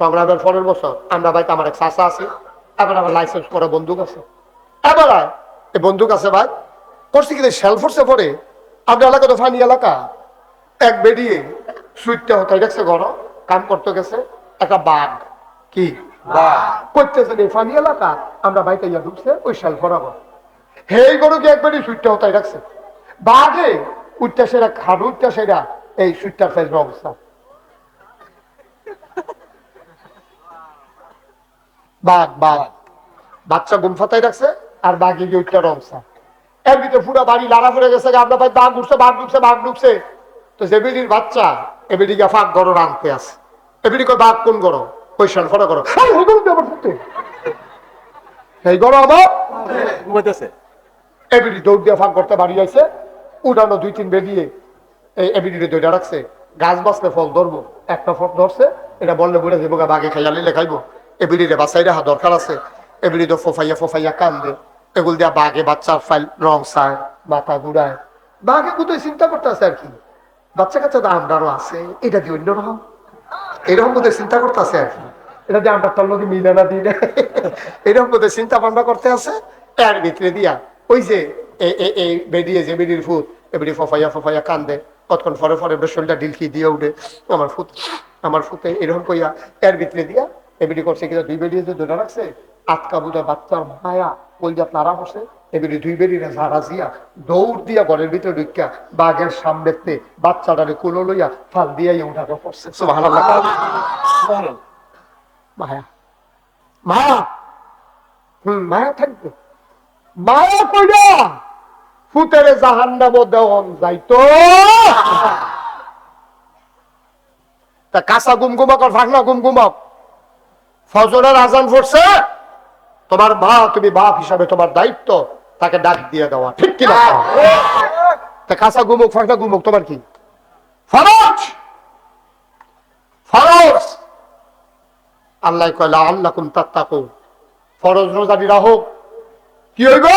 সংগ্রামের পরের বছর আমরা ভাই আমার এক চাষা আছে, এবার আমার লাইসেন্স করা বন্দুক আছে। এবার এই বন্দুক আছে ভাই, করছি কিন্তু সেল ফোর্সে পরে আমরা এলাকা তো ফানি এলাকা, এক বেরিয়ে সুইটটা হতে দেখছে ঘর কাম করতে গেছে, একটা বাঘ কি করতেছে ফানি এলাকা, আমরা বাইকে ইয়া ঢুকছে ওই সেল ফরাবো হেই গরুকে একবারই সুইটটা হতে রাখছে, বাঘে উঠতে সেরা খাড়ু উঠতে সেরা এই সুইটটার সাইজ অবস্থা। বাঘ বাঘ বাচ্চা গুম ফাতাই রাখছে আর বাঘে গিয়ে উঠতে অবস্থা। এর ভিতরে পুরো বাড়ি লাড়া পড়ে গেছে, আমরা ভাই বাঘ উঠছে বাঘ ঢুকছে বাঘ ঢুকছে। তো যে বেডির বাচ্চা এবিডিকে ফাঁক গরো রানতে আছে, এবিডি কই বাঘ কোন গরো পয়সা ফটো করো এই গরো আমার ঘুমাইতেছে। এবিডি দৌড় দিয়ে ফাঁক করতে বাড়ি যাইছে, উঠানো 2-3 বেরিয়ে এই এবিডিতে দৌড়া রাখছে, গাছ বাঁচলে ফল ধরবো, একটা ফল ধরছে এটা বললে বুড়ে যাবো বাঘে খাইয়ালে খাইবো, এবিডিরে বাচ্চাই রাখা দরকার আছে। এবিডি তো ফোফাইয়া ফোফাইয়া কান্দে, এগুলো দিয়া বাঘে বাচ্চার ফাইল রং চায় মাথা ঘুরায়, বাঘে কোথায় চিন্তা করতে আছে আর কি, বাচ্চা কাচ্চা তো আমরারও আছে, এটা দিয়ে অন্যরকম এরকম বোধহয় চিন্তা করতে আছে আর কি, এটা দিয়ে আমরা তোর লোকে মিলে না দিই এরকম বোধহয় চিন্তা ভাবনা করতে আছে। এর ভিতরে দিয়া ওই যে এই বেরিয়ে যে বেরির ফুট এবারে ফফাইয়া ফফাইয়া কান্দে, কতক্ষণ ফরে ফরে শরীরটা ডিলকি দিয়ে উঠে আমার ফুটে এরকম কইয়া এর ভিতরে দিয়া এবারে করছে কিনা 2 বেরিয়ে যে ধরে রাখছে, আটকা বুঝা বাচ্চার মায়া ওই যে নাড়া বসে এবারে 2 বেরিয়ে ঝাড়া দিয়া দৌড় দিয়া ঘরের ভিতরে ঢুকিয়া বাঘের সামনেতে বাচ্চাটারে কুলো লইয়া ফাল দিয়াই উঠানো পড়ছে। সুবহানাল্লাহ। মায়া মায়া মায়া থাকবে, মায়া কইরা ফুতেরে জাহান্নাম দেওয়ান যাইতো। তা কাঁচা গুমগুমাক আর ফাঁকনা গুমগুমাক ফজরের আজান পড়ছে, তোমার মা তুমি বাপ হিসাবে তোমার দায়িত্ব তাকে ডাক দিয়ে দেওয়া, ঠিক কিনা? তা কাঁচা গুমুক ফাঁকনা গুমুক তোমার কি ফরজ? ফরজ আল্লাহ কয় লাআল্লাকুম তাত্তাকুন, ফরজ রোজারি রাখো, কি হইব?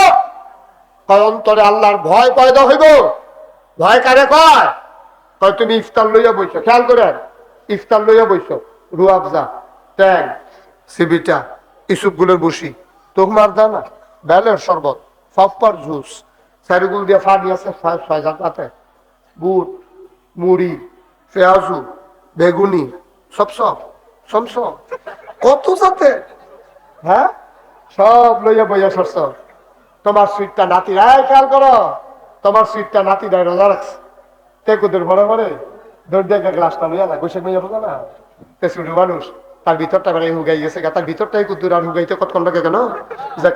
অন্তরে আল্লাহর ভয় পয়দা হইব। ভয় কারে কয়? কয় তুমি ইফতার লইয়া বইছো, খেয়াল করে ইফতার লইয়া বইছো, রুয়াবজা, ট্যাং, সিবিটা, ইসুপগুলোর বসি, তোমার দানা, বেলের শরবত, ফাপ্পার জুস, চারিগুল দিয়ে ফানি আছে 6 জায়গাতে, বুট, মুড়ি, পেঁয়াজু, বেগুনি, সব কত যাতে, হ্যাঁ সব লইয়া বইয়া সরছ। তোমার সুইটটা নাতিরা খেয়াল করো, তোমার সুইটটা নাতিরা রোজা রাখছে, তেকুদের ভরে ভরে দৌড় দিয়ে গ্লাসটা লইয়া না বসে মেয়ে রোজা না, ছোট মানুষ তার ভিতরটা বেড়ে হুগাই গেছে, তার ভিতরটাই কুদ্দুর আর হুগাইতে কতক্ষণ লাগে কেন যে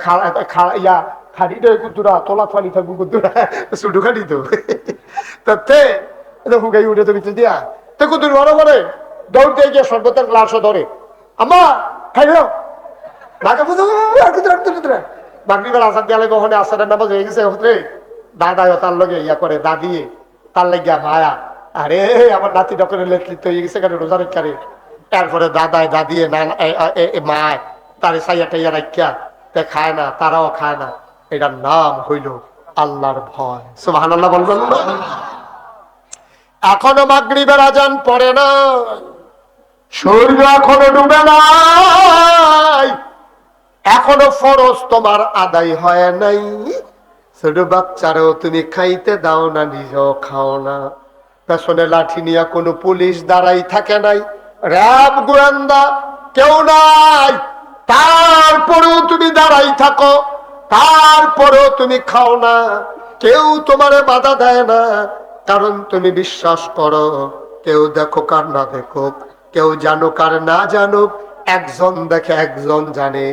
খাড়িটা কুদ্দুরা তোলা ফানি থাকবো কুদ্দুরা শুধু খাড়ি তো হুগাই উঠে তো ভিতর দিয়া তে কুদ্দুর ভরে ভরে দৌড় দিয়ে গিয়ে সর্বতের গ্লাসও ধরে, আম্মা খাইল মাগরিবের আসার দেয়ালে কখনো আসারের নামাজ হয়ে গেছে, দাদাও তার লগে ইয়া করে, দাদিয়ে তার লাগিয়া মায়া, আরে আমার নাতি ডক্টরের লেটলিত হয়ে গেছে কেন রোজা রেখারে, তারপরে দাদায় দাদিয়ে মায় তারে সাইয়া টাইয়া রাখিয়া তে খায় না, তারাও খায় না, এটার নাম হইল আল্লাহর ভয়। সুবহানাল্লাহ বলবেন না? এখনো মাগরিবের আজান পড়ে না, সূর্য এখনো ডুবে নাই, এখনো ফরজ তোমার আদায় হয় নাই, ছোট বাচ্চারও তুমি খাইতে দাও না, নিজেও খাও না, পেছনে লাঠি নিয়ে কোনো পুলিশ দাঁড়াই থাকে নাই, র্যাব গোয়েন্দা কেউ নাই, তারপরেও তুমি দাঁড়াই থাকো, তারপরেও তুমি খাও না, কেউ তোমারে বাধা দেয় না, কারণ তুমি বিশ্বাস করো কেউ দেখুক আর না দেখুক, কেউ জানুক আর না জানুক, একজন দেখে একজন জানে,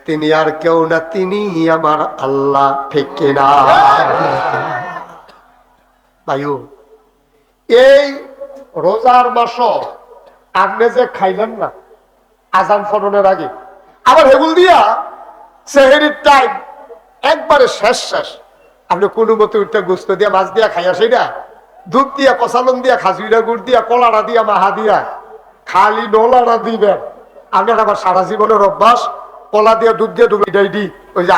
তিনি আর কেউ না, তিনি আমার আল্লাহ, ঠিক কিনা? ভাইও এই রোজার মাস আপনি যে খাইলেন না আজান ফরনের আগে, আবার হেগুল দিয়া সেহেরির টাইম একবারে শেষ, আপনি কোনো মতে উঠতে গোস্ত দিয়া মাছ দিয়া খাইয়া, সেইটা দুধ দিয়া কষালন দিয়া খাজুরা গুড় দিয়া কলাটা দিয়া মাহা দিয়া খালি নোলাটা দিবেন। আপনার আবার সারা জীবনের অভ্যাস, কলা দিয়ে দুধ দিয়ে মিঠাই দিই, ওই যে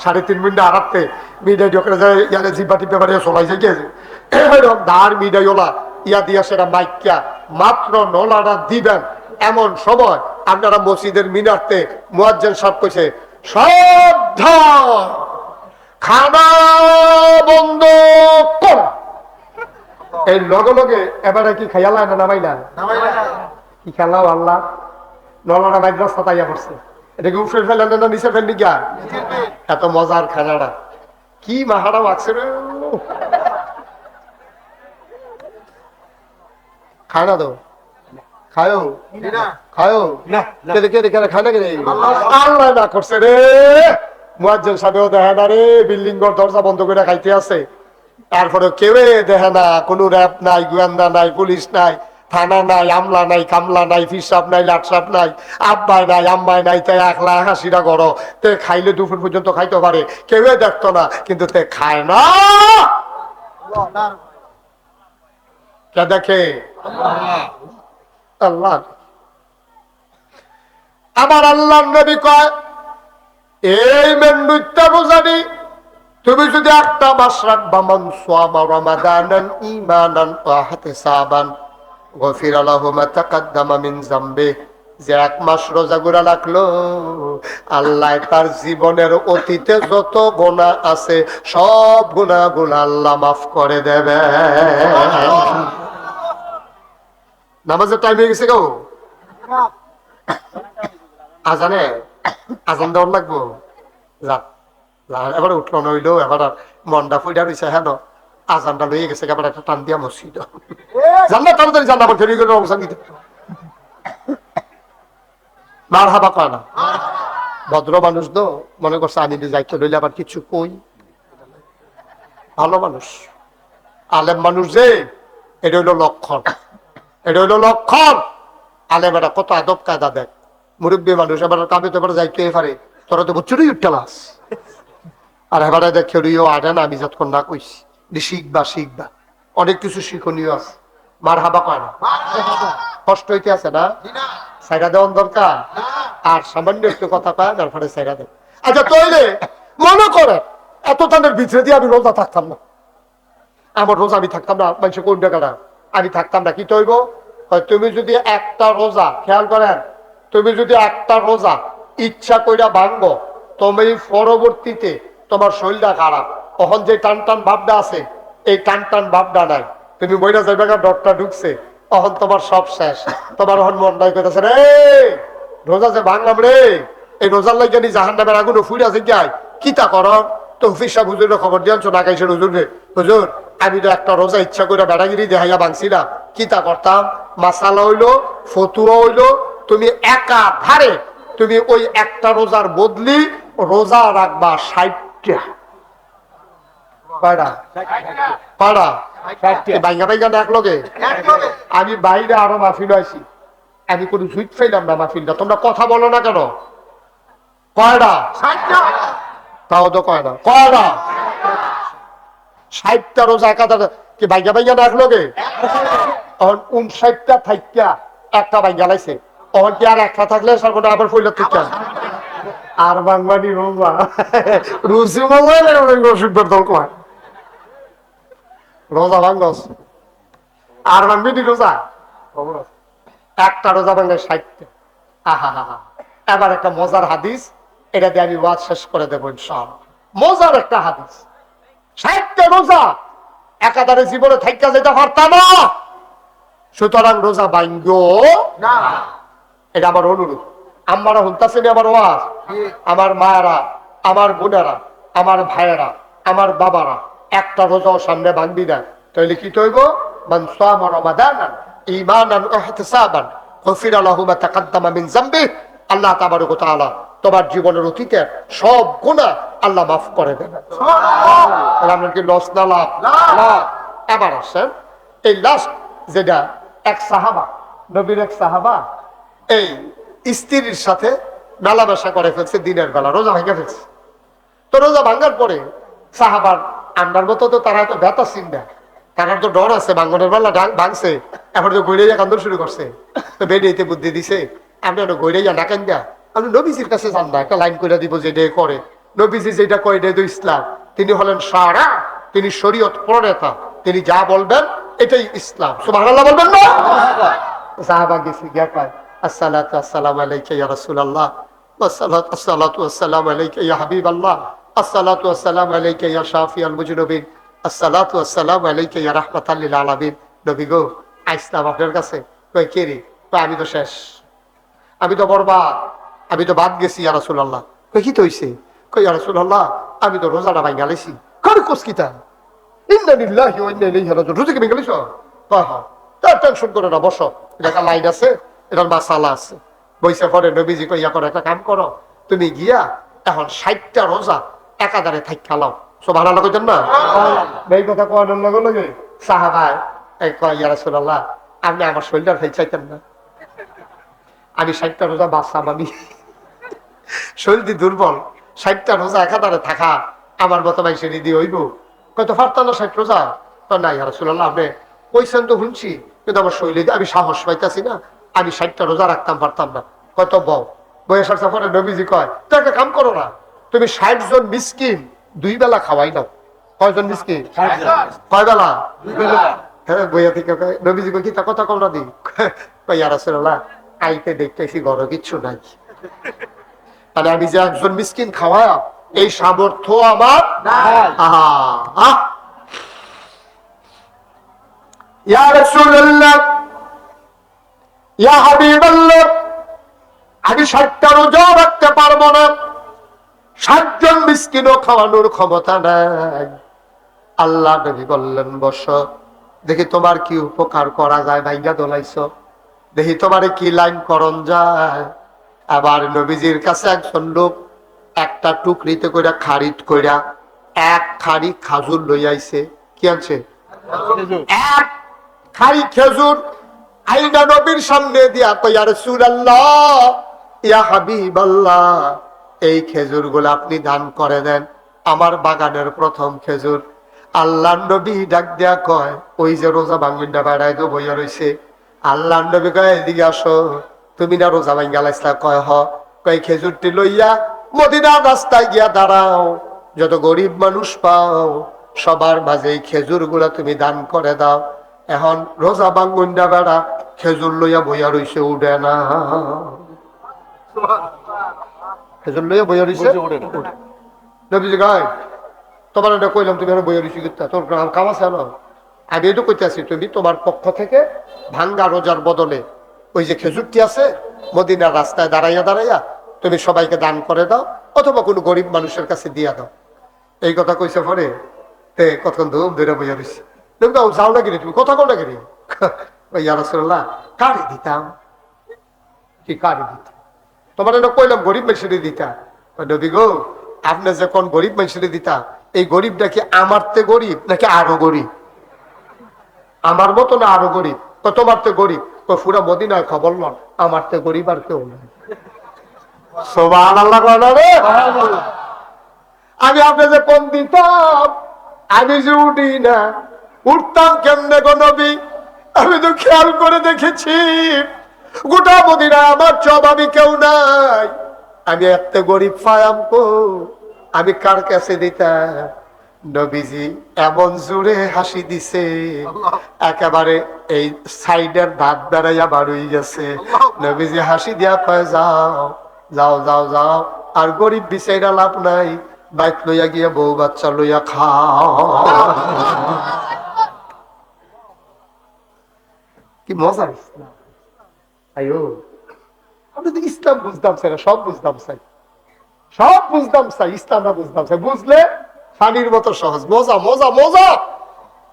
3.5 মিনিট আড়াতে মিঠাই দিয়ে জিব্বা টিপে বাড়িয়ে চলাই যায় গেছে, এরকম ধার মিঠাই ওলা ইয়া দিয়া সেটা মাইকিয়া মাত্র নোলাটা দিবেন, এমন সময় আপনারা মসজিদের মিনারতে মুয়াজ্জিন সাহেব কইছে শ্রদ্ধা খানা বন্ধ কর। এই লগে লগে এবারে কি খাইয়ালা না নামাইলা? কি খেলাও আল্লাহ নলাটা বাইক রাস্তা তাইয়া পড়ছে। এটা কি উপরে ফেলেন না নিচে ফেললি গিয়া? এত মজার খানাটা কি মাহারা লাগছে রে। খায় না তো খায়ও খায়ও খায় না কে আল্লাহ না করছে রে। মুয়াজ্জিন সাহেব দেখে না রে, বিল্ডিং ঘর দরজা বন্ধ করে খাইতে আছে। তারপরে কেউ দেখে না, কোনো র্যাব নাই, গোয়েন্দা নাই, পুলিশ নাই, থানা নাই, আমলা নাই, কামলা নাই, ফিসাব নাই, লাটসাপ নাই, আব্বাই নাই, আম্মাই নাই, তাই 1,80,000 গড় তে খাইলে দুপুর পর্যন্ত খাইতে পারে, কেউ দেখতো না, কিন্তু তে খায় না। কে দেখে? আল্লাহ। আমার আল্লাহর নবী কয় এই মেন্ডুইটা রোজানি তুমি যদি একটা মাস রাখবা, মান সামা রমাদানান ঈমানান ওয়া ইহতিসাবান গফিরা লাহু মা তাকাদ্দামা মিন যামবি, যে এক মাস রোজা গুলা রাখলো আল্লাহ তার জীবনের অতীতে যত গুনাহ আছে সব গুনাহগুলো আল্লাহ মাফ করে দেবে। নামাজের টাইম হয়ে গেছে গো, আজানে আজান দেওয়ার লাগবো। যাক এবার উঠলো নইলো, এবার মনটা ফুইটা রয়েছে। হ্যাঁ আজানটা লইয়ে গেছে, এবার একটা টান দিয়া মসজিদ জানলা তাড়াতাড়ি জানলা আবার ফেরি করে অবস্থান দিতে মার হাবা কয় না। ভদ্র মানুষ তো মনে করছে আমি যাইতে রইলে আবার কিছু কই। ভালো মানুষ, আলেম মানুষ যে, এটা হইলো লক্ষণ, এটা হইলো লক্ষণ। আলেম এটা কত আদব কায়দা দেখ, মুরব্বী মানুষ এবার কামে তো এবার যাইতে পারে, তোরা তো বছরই উঠলাস। আর এবারে দেখে আটে না, আমি যতক্ষণ না কইছি শিখবা শিখবা, অনেক কিছু শিখনীয় আছে। মার হাবা কয় না, কষ্ট হইতে আছে না, সাইডা দেওয়ার দরকার। আর সামান্য একটু কথা কয় তারপরে সাইডা দেব। আচ্ছা তৈলে মনে করে এত তাদের ভিতরে দিয়ে আমি রোজা থাকতাম না, আমার রোজা আমি থাকতাম না, মানুষের কোন টাকাটা আমি থাকতাম না, কি তৈব? তুমি যদি একটা রোজা, খেয়াল করেন, তুমি যদি একটা রোজা ইচ্ছা কইরা ভাঙবো, তুমি পরবর্তীতে তোমার শরীরটা খারাপ, তখন যে টান টান ভাবটা আছে এই টান টান ভাবটা নাই, তুমি বইটা যাইবে ডরটা ঢুকছে, তখন তোমার সব শেষ। তোমার এখন মন নাই কইতাছে রে রোজা যে ভাঙলাম রে, এই রোজার লাগে জাহান্নামের আগুনে ফুইরা জিজ্ঞায় কিতা কর তো হুফিস সাহেব হুজুরের খবর দিয়ে আনছো না কাইছে হুজুর রে, হুজুর আমি তো একটা রোজা ইচ্ছা করে বেড়াগিরি দেখাইয়া ভাঙছি না, কিতা করতাম? মাসালা হইলো, ফতুয়া হইলো, তুমি একা ধারে তুমি ওই একটা রোজার বদলি রোজা রাখবা 60টা। আমি বাইরে আরো মাহফিল আছি, আমি কোন সুইট ফাইলাম না মাহফিলটা, তোমরা কথা বলো না কেন? কয়টা? তাও তো কয় না, কয়টা? 60টা রোজা একাধারে কি বাইগা বাইগা রাখলো গে? 59টা থাইকা একটা বাইগা লাইছে, তখন কি আর একটা থাকলে সরকার আবার ফইল থেকে আর বাংলানি রোজা রুসি রোজা ভাঙ্গস আর বাংলানি রোজা একটা রোজা ভাঙলে 60টা। আহা হা হা, এবার একটা মজার হাদিস, এটা দিয়ে আমি ওয়াজ শেষ করে দেবো ইনশাআল্লাহ। মজার একটা হাদিস, 60টা রোজা একাধারে জীবনে থাইকা যেতে পারতাম না, সুতরাং রোজা ভাঙ্গো না, এটা আমার অনুরোধ। আমারা শুনতেছেন আমার ওয়াজ, আমার মায়েরা, আমার বোনেরা, আমার ভাইয়েরা, আমার বাবারা একটা রোজাও সামনে ভাঙবি না, তাইলে কি তৈব? মান সামা রমাদানান ঈমানান ওয়া ইহতিসাবান গফিরা লাহু মা তাকাদ্দামা মিন যামবি, আল্লাহ তাবারক ওয়া তাআলা তোমার জীবনের অতীতের সব গুনাহ আল্লাহ মাফ করে দেবেন। সুবহানাল্লাহ। আমরা কি লস না লাভ? লাভ। এবার আসেন এই লাস্ট যেটা, এক সাহাবা, নবীর এক সাহাবা এই স্ত্রীর সাথে মেলামেশা করে ফেলছে দিনের বেলা, রোজা ভেঙে ফেলছে। তো রোজা ভাঙার পরে সাহাবার আন্ডার মতো তো তারা তো ব্যথা চিন্তা, তারা তো ডর আছে, ভাঙনের বেলা ভাঙছে, এখন তো গৈরাইয়া কান্দন শুরু করছে। তো বেরিয়েতে বুদ্ধি দিছে, আপনি গৈরাইয়া না কান্দা আপনি নবীজির কাছে যান না, একটা লাইন করে দিব যেটা করে। নবীজি যেটা কয় এটা তো ইসলাম, তিনি হলেন সারা, তিনি শরীয়ত প্রণেতা, তিনি যা বলবেন এটাই ইসলাম। সুবহানাল্লাহ বলবেন না? সাহাবা গেছে গিয়া কয় আসসালাতু আসসালামু আলাইকা ইয়া রাসূলুল্লাহ, আসসালাতু আসসালামু আলাইকা ইয়া হাবিবাল্লাহ, আসসালাতু আসসালামু আলাইকা ইয়া শাফিয়াল মুজনিবিন, আসসালাতু আসসালামু আলাইকা ইয়া রাহমাতাল লিল আলামিন। নবী গো, আইসলাম আপনার কাছে। কই কে রে? কই আমি তো শেষ, আমি তো বরবাদ, আমি তো বাদ গেছি ইয়া রাসূলুল্লাহ। কই কি তো হইছে? কই ইয়া রাসূলুল্লাহ, আমি তো রোজাটা ভাঙা লাইছি। কই কোসকিতা, ইন্না লিল্লাহি ওয়া ইন্না ইলাইহি রাজিউন। রোজা কি ভেঙে লাইছো? হ্যাঁ হ্যাঁ, তার টেনশন করে না, বসো, এটা একটা লাইন আছে, এটার মাসালা আছে। বইসা পরে নবীজি কইয়া করো, একটা কাম করো, তুমি গিয়া এখন 60টা রোজা একাধারে থাইকা লাও। সুবহানাল্লাহ কইতেন না? এই কথা কোয়ানোর লগে লগে সাহাবায় কয় ইয়া রাসূলুল্লাহ, আপনি আমার শরীরটা খাই চাইতেন না? আমি 60টা রোজা বাঁচলাম, আমি শরীর দুর্বল, 60টা রোজা একাধারে থাকা আমার মতো মানুষের দিয়ে হইব? কত পারতাম না 60 রোজা? তো না ইয়া রাসূলুল্লাহ, আপনি কইছেন তো শুনছি, কিন্তু আমার শরীরে আমি সাহস পাইতাছি না, আমি 60টা রোজা রাখতাম পারতাম না। কত বউ বয়স আসার পরে নবীজি কয়, তো একটা কাম করো না, তুমি 60 জন মিসকিন 2 বেলা খাওয়াই নাও। কয়জন মিসকিন? কয় বেলা? 2 বেলা। হ্যাঁ, বইয়া থেকে নবীজি কই কি তা কথা কম না দি? কই ইয়া রাসূলুল্লাহ, আইতে দেখতেছি ঘরে কিচ্ছু নাই, তাহলে আমি যে একজন মিসকিন খাওয়া এই সামর্থ্য আমার নাই। ইয়া রাসূলুল্লাহ, ইয়া হাবিবাল্লাহ, আমি 60টা রোজা রাখতে পারবো না, 60 জন মিসকিনও খাওয়ানোর ক্ষমতা নাই। আল্লাহ নবী বললেন, বসো, দেখি তোমার কি উপকার করা যায়। ভাইয়া দোলাইছো, দেখি তোমারে কি লাইন করণ যায়। আবার নবীজির কাছে একজন লোক একটা টুকরিতে কইরা খারিদ কইরা 1 খাড়ি খাজুর লই আইছে। কি আনছে? 1 খাড়ি খেজুর আইনা নবীর সামনে দিয়া কই, ইয়া রাসূলুল্লাহ, ইয়া হাবিবাল্লাহ, এই খেজুর গুলো আপনি দান করে দেন, আমার বাগানের প্রথম খেজুর। আল্লাহ নবী ডাক দিয়া কয়, ওই যে রোজা ভাঙ্গিনটা বেড়ায় তো বইয়া রইছে। আল্লাহ নবী কয়, এদিকে আসো, তুমি না রোজা ভাঙ্গা লাইছলা? কয় হ। কয় খেজুরটি লইয়া মদিনার রাস্তায় গিয়া দাঁড়াও, যত গরিব মানুষ পাও সবার মাঝে এই খেজুর গুলা তুমি দান করে দাও। এখন রোজা ভাঙ্গিনটা বেড়া খেজুর লইয়া বইয়া রইছে, উঠে না। খেজুর লইয়া বইয়া রইছে, নবীজি কয়, তোমার এটা কইলাম তুমি বইয়া রইছি, তোর কাম আছে না? আমি এটা কইতেছি, তুমি তোমার পক্ষ থেকে ভাঙ্গা রোজার বদলে ওই যে খেজুরটি আছে মদিনার রাস্তায় দাঁড়াইয়া দাঁড়াইয়া তুমি সবাইকে দান করে দাও, অথবা কোনো গরিব মানুষের কাছে দিয়া দাও। এই কথা কইছে পরে কতক্ষণ ধুম ধরে বইয়া রইছে। যাও না কিনে, তুমি কথা কও না কিনে? ইয়া রাসূলুল্লাহ, কারি দিতাম। কি কারি দিতাম? তোমার এটা কইলাম গরিব মানুষের দিতা। নবী গো, আপনি যখন গরিব মানুষের দিতা, এই গরিবটা কি আমার তে গরিব নাকি আরো গরিব? আমার মতো না আরো গরিব? তোমার তে গরিব? পুরা মদিনায় খবর লন, আমার তে গরিব আর কেউ নাই। সুবহানাল্লাহ। আমি আপনি যে কম দিতাম, আমি যে উঠি না, উঠতাম কেমনে গো নবী? আমি তো খেয়াল করে দেখেছি, গোটা মদিনায় আমার জবাবি কেউ নাই। আমি এত গরিব পায়াম কো, আমি কার কাছে দিতাম? নবীজি এমন জোরে হাসি দিছে, একেবারে এই সাইডের দাঁত বেড়াইয়া বাড়ুই গেছে। নবীজি হাসি দিয়া কয়, যাও যাও যাও যাও, আর গরিব বিচাইরা লাভ নাই, বাইক লইয়া গিয়া বউ বাচ্চা লইয়া খাও। কি মজার ইসলাম! আয়ো, আমি তো ইসলাম বুঝতাম চাই না, সব বুঝতাম চাই, সব বুঝতাম চাই, ইসলামটা বুঝতাম চাই। বুঝলে পানির মতো সহজ। মজা মজা মজা,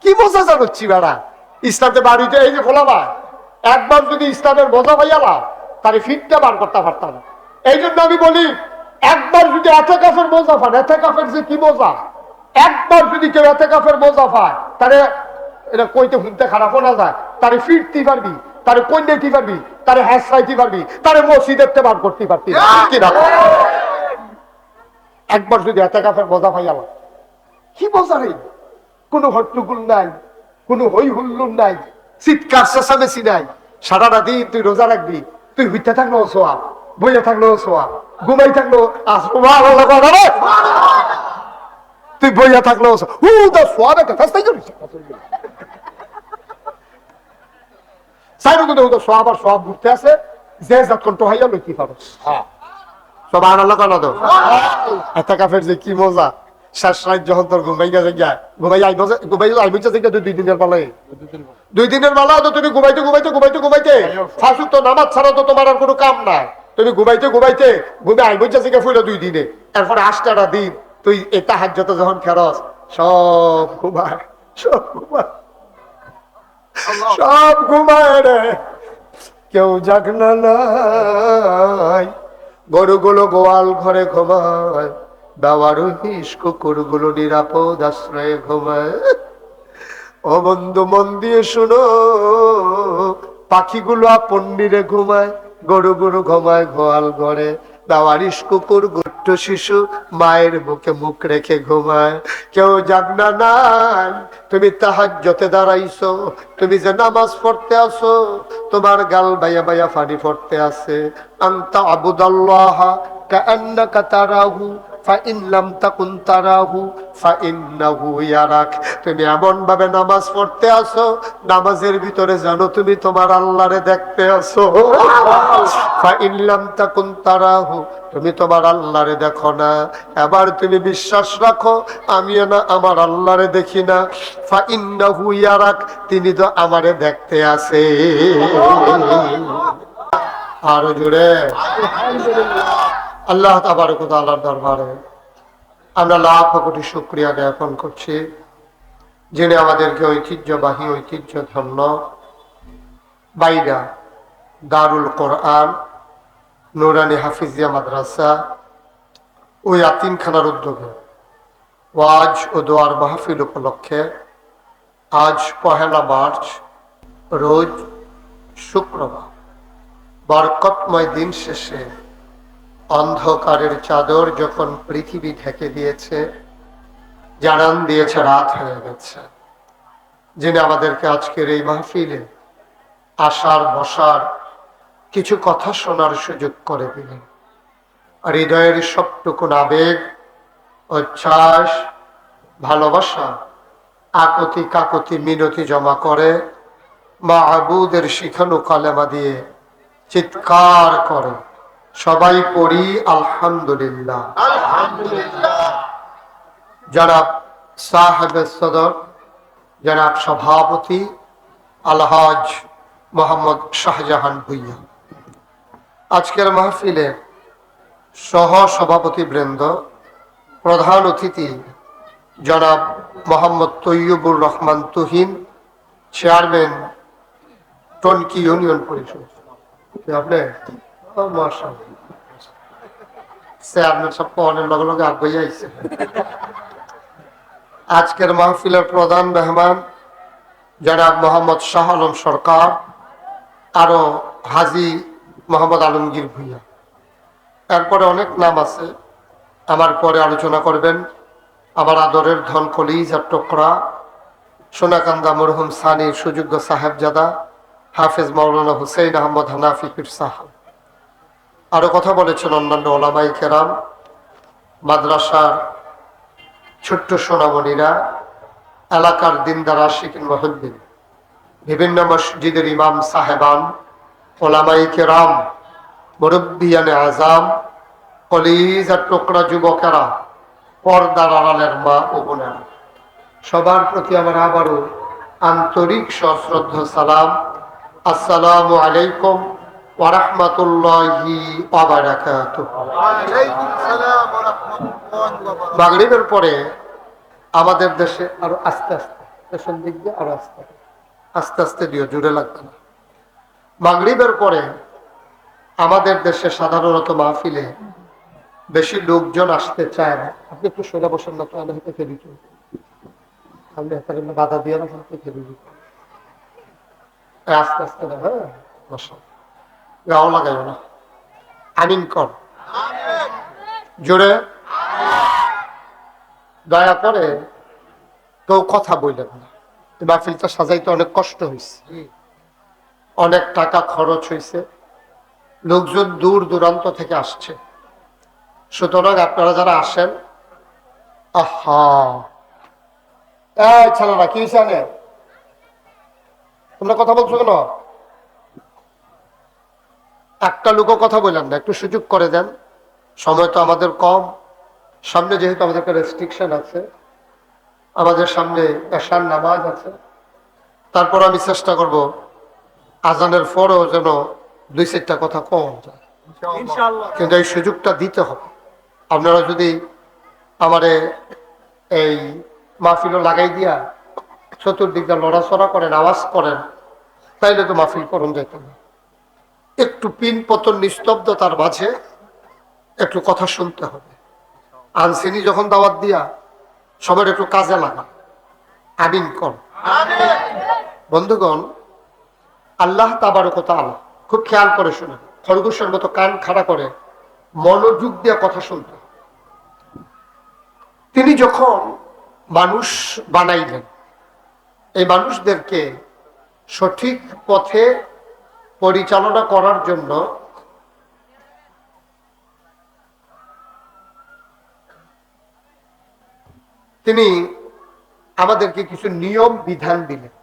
কি মজা জানাচ্ছি বেড়া। ইসলামতে বাড়িতে এই যে খোলাবা, একবার যদি ইসলামের মজা পাইয়ালা, তার ফিটটা বার করতে পারতাম না। এই জন্য আমি বলি, একবার যদি এতেকাফের মজা পান, এতেকাফের যে কি মজা, একবার যদি কেউ এতেকাফের মজা পায়, তাহলে এটা কইতে শুনতে খারাপ না যায়, তারে ফিরতে পারবি, তারে কইতে পারবি, তারে হাসাইতে পারবি, তারে মসজিদেরতে বার করতে পারবি কিনা? একবার যদি এতেকাফের মজা পাইয়ালা, কি মজা রে! কোনো হট্টগোল নাই, কোনো হই হুল্লোড় নাই, চিৎকার চেঁচামেচি নাই। সারাটা দিন তুই রোজা রাখবি, তুই হইতে থাকলো সোয়াব, বইয়া থাকলো সোয়াব, ঘুমাই থাকলো তুই বইয়া থাকলো সোয়াব। একটা ফাস্তাই করিস সোয়াব আর সোয়াব ঘুরতে আছে, যে যতক্ষণ টোহাইয়া লইতে পারো সব আর আল্লাহ কানা দাও এত কাফের যে কি মজা শেষ রাত যখন তোর ঘুমাই গেছে ঘুমাই আইব 2 দিনের বেলায় 2 দিনের বেলা তো তুমি ঘুমাইতে ফাঁসুক তো নামাজ ছাড়া তো তোমার আর কোনো কাম নাই তুমি ঘুমাইতে ঘুমে আইব থেকে ফুলে 2 দিনে এরপরে 8টা দিন তুই এই তাহাজ্জুদ যখন খেরস সব ঘুমায় রে কেউ জাগনা নাই গরুগুলো গোয়াল ঘরে ঘুমায় দাওয়ার হিস কুকুরগুলো নিরাপদ আশ্রয়ে ঘুমায় ও বন্ধু মন দিয়ে শুনো পাখিগুলো আপন নিরে ঘুমায় গরুগুলো ঘুমায় গোয়াল ঘরে দাওয়ারিস কুকুর গুট্ট শিশু মায়ের বুকে মুখ রেখে ঘুমায় কেউ জাগনা নাই তুমি তাহাজ্জুদে দাঁড়াইছো তুমি যে নামাজ পড়তে আসো তোমার গাল বাইয়া বাইয়া পানি পড়তে আছে আনতা আবুদাল্লাহ কাআন্নাকা তারাহু ফাইন লাম তাকুন তারাহু ফাইন্নাহু ইয়ারাক তুমি এমন ভাবে নামাজ পড়তে আসো নামাজের ভিতরে জানো তুমি তোমার আল্লাহরে দেখতে আসো ফাইন লাম তাকুন তারাহু তুমি তোমার আল্লাহরে দেখো না এবার তুমি বিশ্বাস রাখো আমিও না আমার আল্লাহরে দেখি না ফাইন্নাহু ইয়ারাক তিনি তো আমারে দেখতে আছে আরো জোরে আল্লাহ তাবারক ওয়া তাআলার দরবারে আমরা লাখ কোটি শুকরিয়া জ্ঞাপন করছি যিনি আমাদেরকে ঐতিহ্যবাহী ঐতিহ্যধন্য বাইরা দারুল কোরআন নুরানি হাফিজিয়া মাদ্রাসা ও ইয়াতিমখানার উদ্যোগে ওয়াজ ও দোয়ার মাহফিল উপলক্ষে আজ 1 মার্চ রোজ শুক্রবার বরকতময় দিন শেষে অন্ধকারের চাদর যখন পৃথিবী ঢেকে দিয়েছে জানান দিয়েছে রাত হয়ে গেছে যিনি আমাদেরকে আজকের এই মাহফিলে আসার বসার কিছু কথা শোনার সুযোগ করে দিলেন হৃদয়ের সবটুকুন আবেগ উচ্ছ্বাস ভালোবাসা আকুতি কাকুতি মিনতি জমা করে মাহবুদের শিখানো কালেমা দিয়ে চিৎকার করে সবাই পড়ি আলহামদুলিল্লাহ আলহামদুলিল্লাহ জনাব সাহেব সদর জনাব সভাপতি আলহাজ মোহাম্মদ শাহজাহান ভুইয়া আজকের মাহফিলে সহ সভাপতি বৃন্দ প্রধান অতিথি জনাব মোহাম্মদ তৈয়বুর রহমান তুহিন চেয়ারম্যান টনকি ইউনিয়ন পরিষদ আপনি আজকের মাহফিলের প্রধান মেহমান জনাব মোহাম্মদ শাহ আলম সরকার আরো হাজী মোহাম্মদ আলমগীর ভুইয়া এরপরে অনেক নাম আছে আমার পরে আলোচনা করবেন আমার আদরের ধন কলিজার টুকরা সোনাকান্দা মরহুম সানির সুযোগ্য সাহেবজাদা হাফেজ মাওলানা হুসেইন আহমদ হানাফি পীর সাহেব আরো কথা বলেছেন অন্যান্য ওলামাই কেরাম মাদ্রাসার ছোট্ট সোনামণিরা এলাকার দিনদার আশিকিন মুহিব্বিন বিভিন্ন মসজিদের ইমাম সাহেবান ওলামাই কেরাম মুরব্বিয়ানে আজাম কলিজার টুকরা যুবকেরা পর্দার আড়ালের মা ও বোনেরা সবার প্রতি আমার আবারও আন্তরিক সশ্রদ্ধ সালাম আসসালামু আলাইকুম ওয়া রাহমাতুল্লাহি ওয়া বারাকাতুহু ওয়ালাইকুম সালাম ওয়া রাহমাতুল্লাহি ওয়া বারাকাতুহু মাগরিবের পরে আমাদের দেশে আরো আস্তে আস্তে পেছন দিক দিয়ে আরো আস্তে আস্তে দিও জোরে লাগবে না মাগরিবের পরে আমাদের দেশে সাধারণত মাহফিলে বেশি লোকজন আসতে চায় না আপনি একটু সরে বসেন না তো আমি হেঁটে ফেলি আপনি হাতে বাধা দিয়ে না ফেলি আস্তে আস্তে না হ্যাঁ বসো গাও লাগাইও না আমিন কর জোরে দয়া করে কেউ কথা বললেন না মাহফিলটা সাজাইতে অনেক কষ্ট হয়েছে অনেক টাকা খরচ হয়েছে লোকজন দূর দূরান্ত থেকে আসছে সুতরাং আপনারা যারা আসেন আহা ছেলেরা কি জানে তোমরা কথা বলছো কেন একটা লোকও কথা বললাম না, একটু সুযোগ করে দেন। সময় তো আমাদের কম, সামনে যেহেতু আমাদের একটা রেস্ট্রিকশন আছে, আমাদের সামনে এশার নামাজ আছে, তারপর আমি চেষ্টা করব আজানের পরেও যেন 2-4টা কথা কম যায়, কিন্তু এই সুযোগটা দিতে হবে। আপনারা যদি আমারে এই মাহফিলও লাগাই দিয়া চতুর্দিকটা লড়াচড়া করেন, আওয়াজ করেন, তাইলে তো মাহফিল করুন যেত না। একটু পিন পতন নিস্তব্ধতার মাঝে একটু কথা শুনতে হবে। আনসিনি যখন দাওয়াত দিয়া সবার একটু কাজে লাগা। আমিন কর। বন্ধুগণ, আল্লাহ তাবারক ওয়া তাআলা, খুব খেয়াল করে শুনেন, খরগোশের মতো কান খাড়া করে মনোযোগ দিয়ে কথা শুনতে। তিনি যখন মানুষ বানাইলেন, এই মানুষদেরকে সঠিক পথে পরিচালনা করার জন্য তিনি আমাদেরকে কিছু নিয়ম বিধান দিলেন।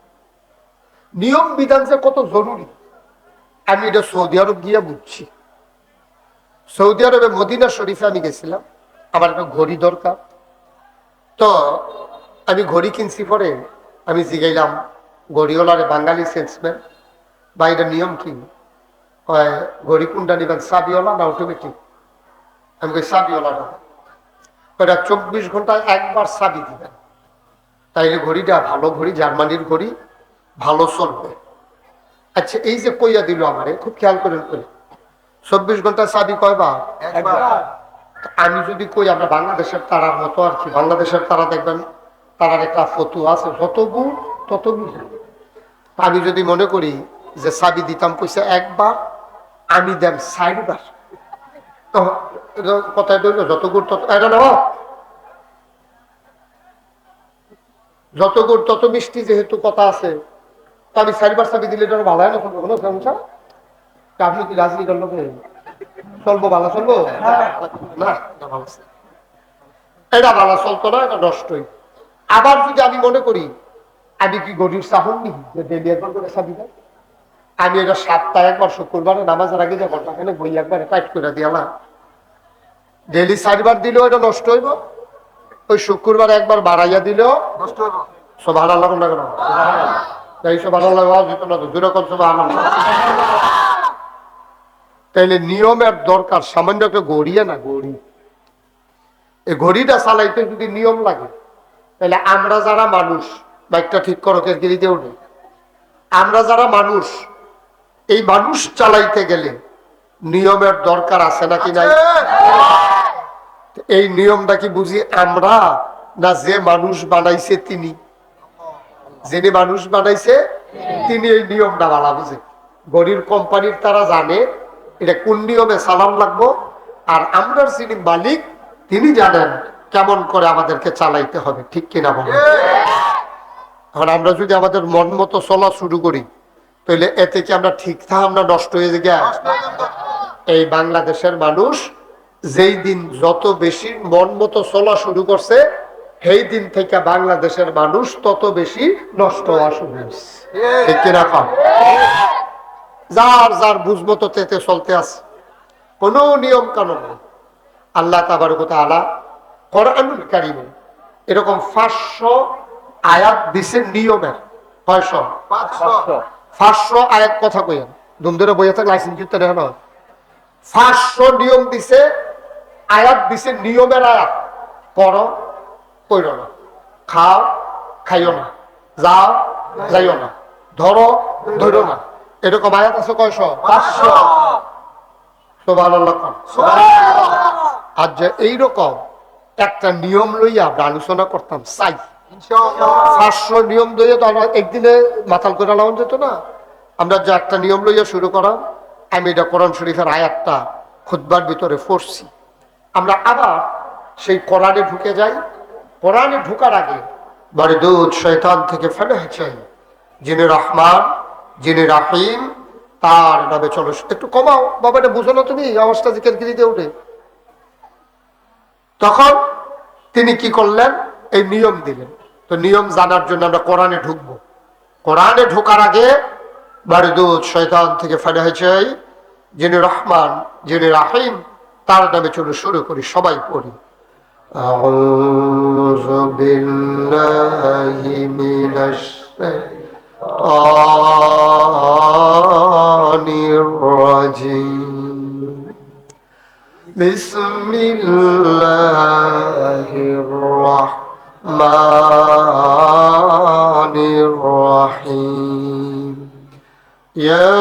নিয়ম বিধান যে কত জরুরি আমি এটা সৌদি আরব গিয়া বুঝছি। সৌদি আরবে মদিনা শরীফে আমি গেছিলাম, আমার একটা ঘড়ি দরকার। তো আমি ঘড়ি কিনছি, পরে আমি জিগাইলাম ঘড়িওয়ালারে, বাঙালি সেলসম্যান, বা এটা নিয়ম কি? ঘড়ি কোনটা নিবেন, চাবিওয়ালা না অটোমেটিক? আমি কই চাবিওয়ালা। 24 ঘন্টায় একবার চাবি দিবেন, তাইলে ঘড়িটা ভালো ঘড়ি, জার্মানির ঘড়ি, ভালো চলবে। আচ্ছা, এই যে কইয়া দিল আমারে, খুব খেয়াল করেন, 24 ঘন্টা চাবি কয়বার? একবার। আমি যদি কই আমরা বাংলাদেশের তারার মতো আর কি, বাংলাদেশের তারা দেখবেন তারার একটা ফতুয়া আছে, যত গুণ তত গুণ। আমি যদি মনে করি যে চাবি দিতাম কইছে একবার, আমি দেব 4 বার, তো কথায় বলল যত গুণ তত, এটা না যত গুড় তত মিষ্টি, যেহেতু কথা আছে, তো আমি 4 বার চাবি দিলে এটা ভালো হয় না? কোনো সমস্যা? আপনি কি রাজনীতি করলো, চলবো, ভালো চলবো না? এটা ভালো চলতো না, এটা নষ্টই। আবার যদি আমি মনে করি আমি কি গরিব চাহন নি যে ডেলি একবার করে চাবি দেয়, আমি এটা সপ্তাহে একবার শুক্রবারে নামাজের আগে যে ঘন্টা খেলে বই একবার টাইট করে দিয়ালাম, ডেলি 4 বার দিলেও এটা নষ্ট হইব, ওই শুক্রবার একবার বাড়াইয়া দিলেও নষ্ট হইব। সুবহানাল্লাহ না কেন? এই সুবহানাল্লাহ ওয়াজ হইতো না তো, দুরকম সুবহানাল্লাহ। তাইলে নিয়মের দরকার। সামান্য একটা ঘড়িয়া না, ঘড়ি, এই ঘড়িটা চালাইতে যদি নিয়ম লাগে, তাহলে আমরা যারা মানুষ, বাইকটা ঠিক করো, কেরগিরিতে উঠে, আমরা যারা মানুষ, এই মানুষ চালাইতে গেলে নিয়মের দরকার আছে নাকি নাই? এই নিয়মটা কি বুঝি আমরা, না যে মানুষ বানাইছে তিনি? যিনি মানুষ বানাইছে তিনি এই নিয়মটা ভালো বুঝে। ঘড়ির কোম্পানির তারা জানে এটা কোন নিয়মে চালান লাগবো, আর আমরার যিনি মালিক তিনি জানেন কেমন করে আমাদেরকে চালাইতে হবে, ঠিক কিনা বলেন? এখন আমরা যদি আমাদের মন মতো চলা শুরু করি, তাহলে এতে কি আমরা ঠিক থাকা, আমরা নষ্ট হয়ে যাই? এই বাংলাদেশের মানুষ যেই দিন যত বেশি মন মতো চলা শুরু করছে, সেই দিন থেকে বাংলাদেশের মানুষ তত বেশি নষ্ট হওয়া শুরু হয়েছে, ঠিক কিনা? যার যার বুঝমতো তেতে চলতে আছে, কোন নিয়ম কানুন নেই। আল্লাহ তাবারক ওয়া তাআলা কোরআনুল কারীমে এরকম 500 আয়াত দিছে নিয়মের। 500 আয়াত কথা কইেন, দুম ধরে বইয়া থাক লাইসেন্স করতে দেয় না। 500 নিয়ম দিছে, আয়াত দিছে, নিয়মের আয়াত। পড়ো, কইরো না, খাও, খাইও না, যাও, যাইও না, ধরো, ধরো না, এরকম আয়াত আছে কয়শো? 500। সুবহানাল্লাহ। আর যে এইরকম একটা নিয়ম লইয়া আমরা আলোচনা করতাম চাই, 500 নিয়ম লইয়া তো আমরা একদিনে মাতাল করে লাগানো যেত না। আমরা যে একটা নিয়ম লইয়া শুরু করাম, আমি এটা কোরআন শরীফের আয়াতটা খুতবার ভিতরে পড়ছি, আমরা আবার সেই কোরআনে ঢুকে যাই। কোরআনে ঢুকার আগে বড় দুধ শয়তান থেকে ফেলে চাই, যিনি রহমান, যিনি রাহিম, তার নামে চলো। একটু কমাও বাবা, এটা বুঝো না তুমি, আওয়াজটা কেরকিরিতে উঠে। তখন তিনি কি করলেন, এই নিয়ম দিলেন। তো নিয়ম জানার জন্য আমরা কোরআনে ঢুকবো। কোরআনে ঢোকার আগে বড় দুধ শয়তান থেকে ফেলে চাই, যিনি রহমান, যিনি রাহিম, তার নামে চলে শুরু করি, সবাই পড়ি। আউযু বিল্লাহি মিনাশ শাইতানির রাজিম। বিসমিল্লাহির রাহমানির রাহিম। ইয়া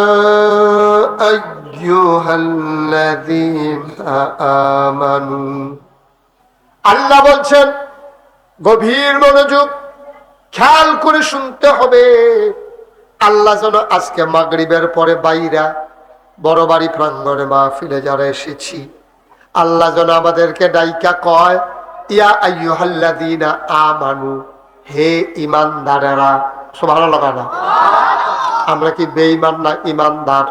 আইয়ুহাল্লাযীনা আমানু, আল্লাহ বলছেন গভীর মনোযোগ খেয়াল করে শুনতে হবে। আল্লাহ যেন আজকে মাগরিবের পরে বাইরা বড় বাড়ি প্রাঙ্গণে মাহফিলে যারা এসেছি, আল্লাহ যেন আমাদেরকে ডাইকা কয়, ইয়া আইয়ুহাল্লাযীনা আমানু, হে ঈমানদারেরা। সুবহানাল্লাহ। আমরা কি বেঈমান না ঈমানদার?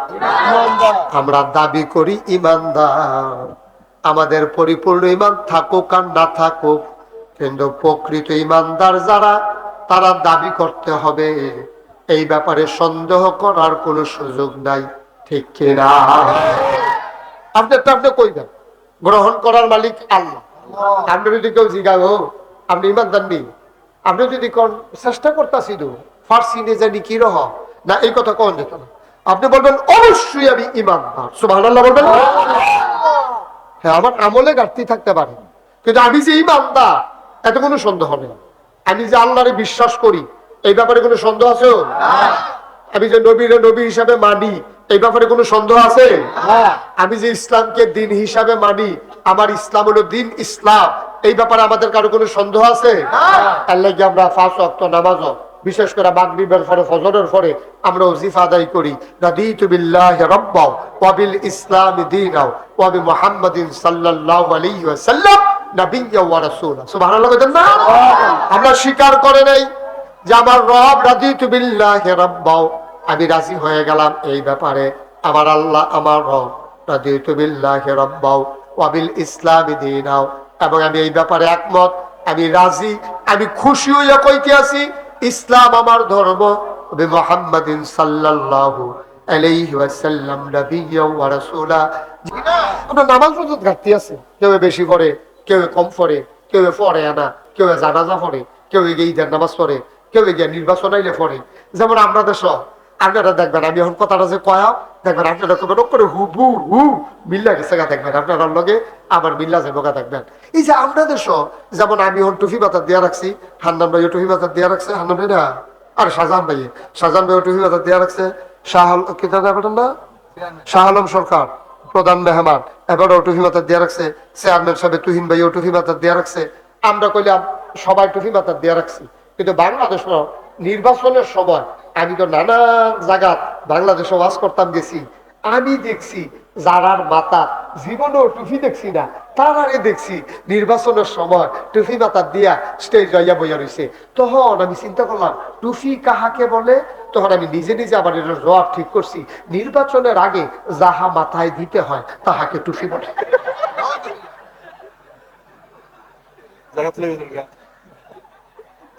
আমরা দাবি করি ঈমানদার। আমাদের পরিপূর্ণ ঈমান থাকুক আর না থাকুক, কিন্তু প্রকৃত ঈমানদার যারা, তারা দাবি করতে হবে, এই ব্যাপারে সন্দেহ করার কোনো সুযোগ নাই। ঠিক কিনা? আপনি কইবেন গ্রহণ করার মালিক আল্লাহ। আপনি যদি কেউ জিজ্ঞাসা আপনি ঈমানদার নেই, আপনি যদি কোন চেষ্টা করতেছি ফার্সি নিয়ে জানি কি রহ না, এই কথা কোন যেত না। আপনি বলবেন অবশ্যই আমি ঈমানদার। সুবহানাল্লাহ বলবেন। হ্যাঁ, আমার আমলে ঘাটতি থাকতে পারে, কিন্তু আমি যে ঈমানদার এত কোনো সন্দেহ নেই। আমি যে আল্লাহরে বিশ্বাস করি, এই ব্যাপারে কোনো সন্দেহ আছে? আমি যে নবীরে নবী হিসাবে মানি, এই ব্যাপারে কোনো সন্দেহ আছে? আমি যে ইসলামকে দিন হিসাবে মানি, আমার ইসলাম হলো দিন ইসলাম, এই ব্যাপারে আমাদের কারো কোনো সন্দেহ আছে? আল্লাহ কি আমরা 5 ওয়াক্ত নামাজ, বিশেষ করে মাগরিবের পরে ফজরের পরে আমরা ওজিফা আদায় করি, রাদিতু বিল্লাহি রাব্বা ওয়া বিল ইসলামি দীনা ওয়া বি মুহাম্মাদিন সাল্লাল্লাহু আলাইহি ওয়াসাল্লাম নাবিয়্যা ওয়া রাসূলা। সুবহানাল্লাহ। আমরা স্বীকার করে নাই যে আমার রব, রাদিতু বিল্লাহি রাব্বা, আমি রাজি হয়ে গেলাম এই ব্যাপারে, আমার আল্লাহ আমার রব, রাদিতু বিল্লাহি রাব্বা ওয়া বিল ইসলামি দীনা, এবং আমি এই ব্যাপারে একমত, আমি রাজি, আমি খুশি হইয়া কইতে আছি ইসলাম আমার ধর্ম, মুহাম্মাদিন সাল্লাল্লাহু আলাইহি ওয়াসাল্লাম নাবিয়্যা ওয়া রাসূলা। আমরা নামাজ রোজার ঘাটতি আছে, কেউ বেশি পড়ে, কেউ কম পড়ে, কেউ পড়ে না, কেউ জানাজা পড়ে, কেউ ঈদের নামাজ পড়ে, কেউ গিয়ে নির্বাচন আইলে পড়ে। যেমন আপনাদের সব আপনারা দেখবেন, আমি এখন কথাটা যে কয়া দেখবেন, আপনারা করে হু বু হু মিল্লা গেছে গা, দেখবেন আপনার লগে আবার মিল্লা যাবো গা, দেখবেন। এই যে আপনাদের সব, যেমন আমি এখন টুফি বাতার দিয়া রাখছি, হান্নান ভাই টুফি বাতার দিয়া রাখছে, হান্নান ভাই না, আর শাহজাহান ভাই টুফি বাতার দিয়া রাখছে, শাহ আলম সরকার প্রধান মেহমান এবারও টুফি মাথার দিয়া রাখছে, চেয়ারম্যান সাহেব তুহিন ভাই টুফি মাথার দিয়া রাখছে, আমরা কইলাম সবাই টুফি মাথার দিয়া রাখছি। কিন্তু বাংলাদেশ নির্বাচনের সময় আমি তো নানান জায়গা বাংলাদেশে ওয়াজ করতাম গেছি, আমি দেখছি যারার মাথা জীবনেও টুফি দেখছি না, তারারে দেখছি নির্বাচনের সময় টুফি মাথা দিয়া স্টেজ যাইয়া বইয়া রয়েছে। তখন আমি চিন্তা করলাম টুফি কাহাকে বলে, তখন আমি নিজে নিজে আবার এর জবাব ঠিক করছি, নির্বাচনের আগে যাহা মাথায় দিতে হয় তাহাকে টুফি বলে।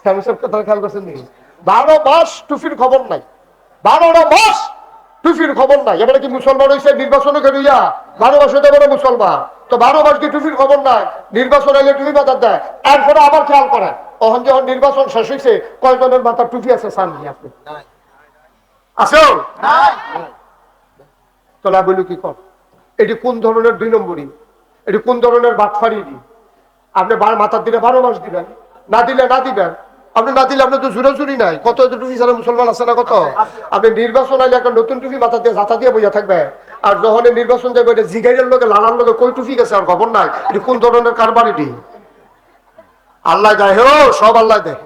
খেয়াল করছেন নাকি? 12 মাস টুফির খবর নাই, 12টা মাস টুফির খবর নাই। এবারে কি মুসলমান হয়েছে নির্বাচনে কেনিয়া 12 মাস হতে পারে মুসলমান, তো 12 মাস কি টুফির খবর নাই? নির্বাচন আইলে টুফি মাথার দেয়। এরপরে আবার খেয়াল করেন, তখন যখন নির্বাচন শেষ হয়েছে কয়জনের মাথার টুফি আছে? সামনে আপনি আছে? তোলা বলি কি কর, এটি কোন ধরনের 2 নম্বরই, এটি কোন ধরনের বাটফারি? আপনি মাথার দিলে 12 মাস দিবেন, না দিলে না দিবেন। আপনি না দিলে আপনি তো জুড়ি নাই। কত টুপি ছাড়া মুসলমান আছে না? কত? আপনি নির্বাচন আইলে একটা নতুন টুপি মাথা দিয়ে ঝাঁটা দিয়ে বইয়া থাকবে, আর যখন নির্বাচন যাবে এটা জিগাইয়ের লোকে লালার লোকে কই টুপি গেছে আর খবর নাই। এটি কোন ধরনের কারবার? এটি আল্লাহ দেয়, হে সব আল্লাহ দেয়,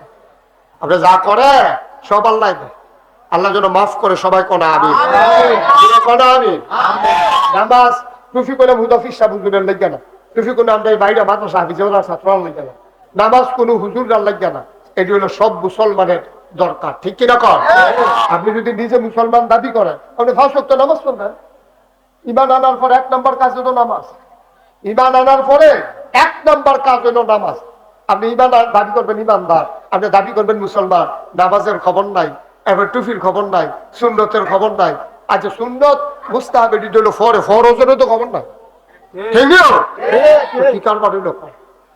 আপনি যা করে সব আল্লাহ দেয়। আল্লাহ যেন মাফ করে সবাই কোনা আমি নামাজ টুফি করে মুদাফিস সাহেবের লেগে না, টুফি কোনো আমরা বাইরে মাদ্রাসা হাফিজের ছাত্র লেগে না, নামাজ কোনো হুজুর লাগে না। এটি হলো সব মুসলমানের দরকার, ঠিক কিনা কর? আপনি যদি নিজে মুসলমান দাবি করেন, আপনি 5 ওয়াক্ত নামাজ পড়বেন। ঈমান আনার পরে 1 নম্বর কাজ হলো নামাজ। ঈমান আনার পরে 1 নম্বর কাজ হলো নামাজ। আপনি ঈমান দাবি করবেন ঈমানদার, আপনি দাবি করবেন মুসলমান, নামাজের খবর নাই, এবার টুফির খবর নাই, সুন্নতের খবর নাই, আচ্ছা সুন্নত মুস্তাহাব এটি হলো ফরজের তো খবর না কি কারণ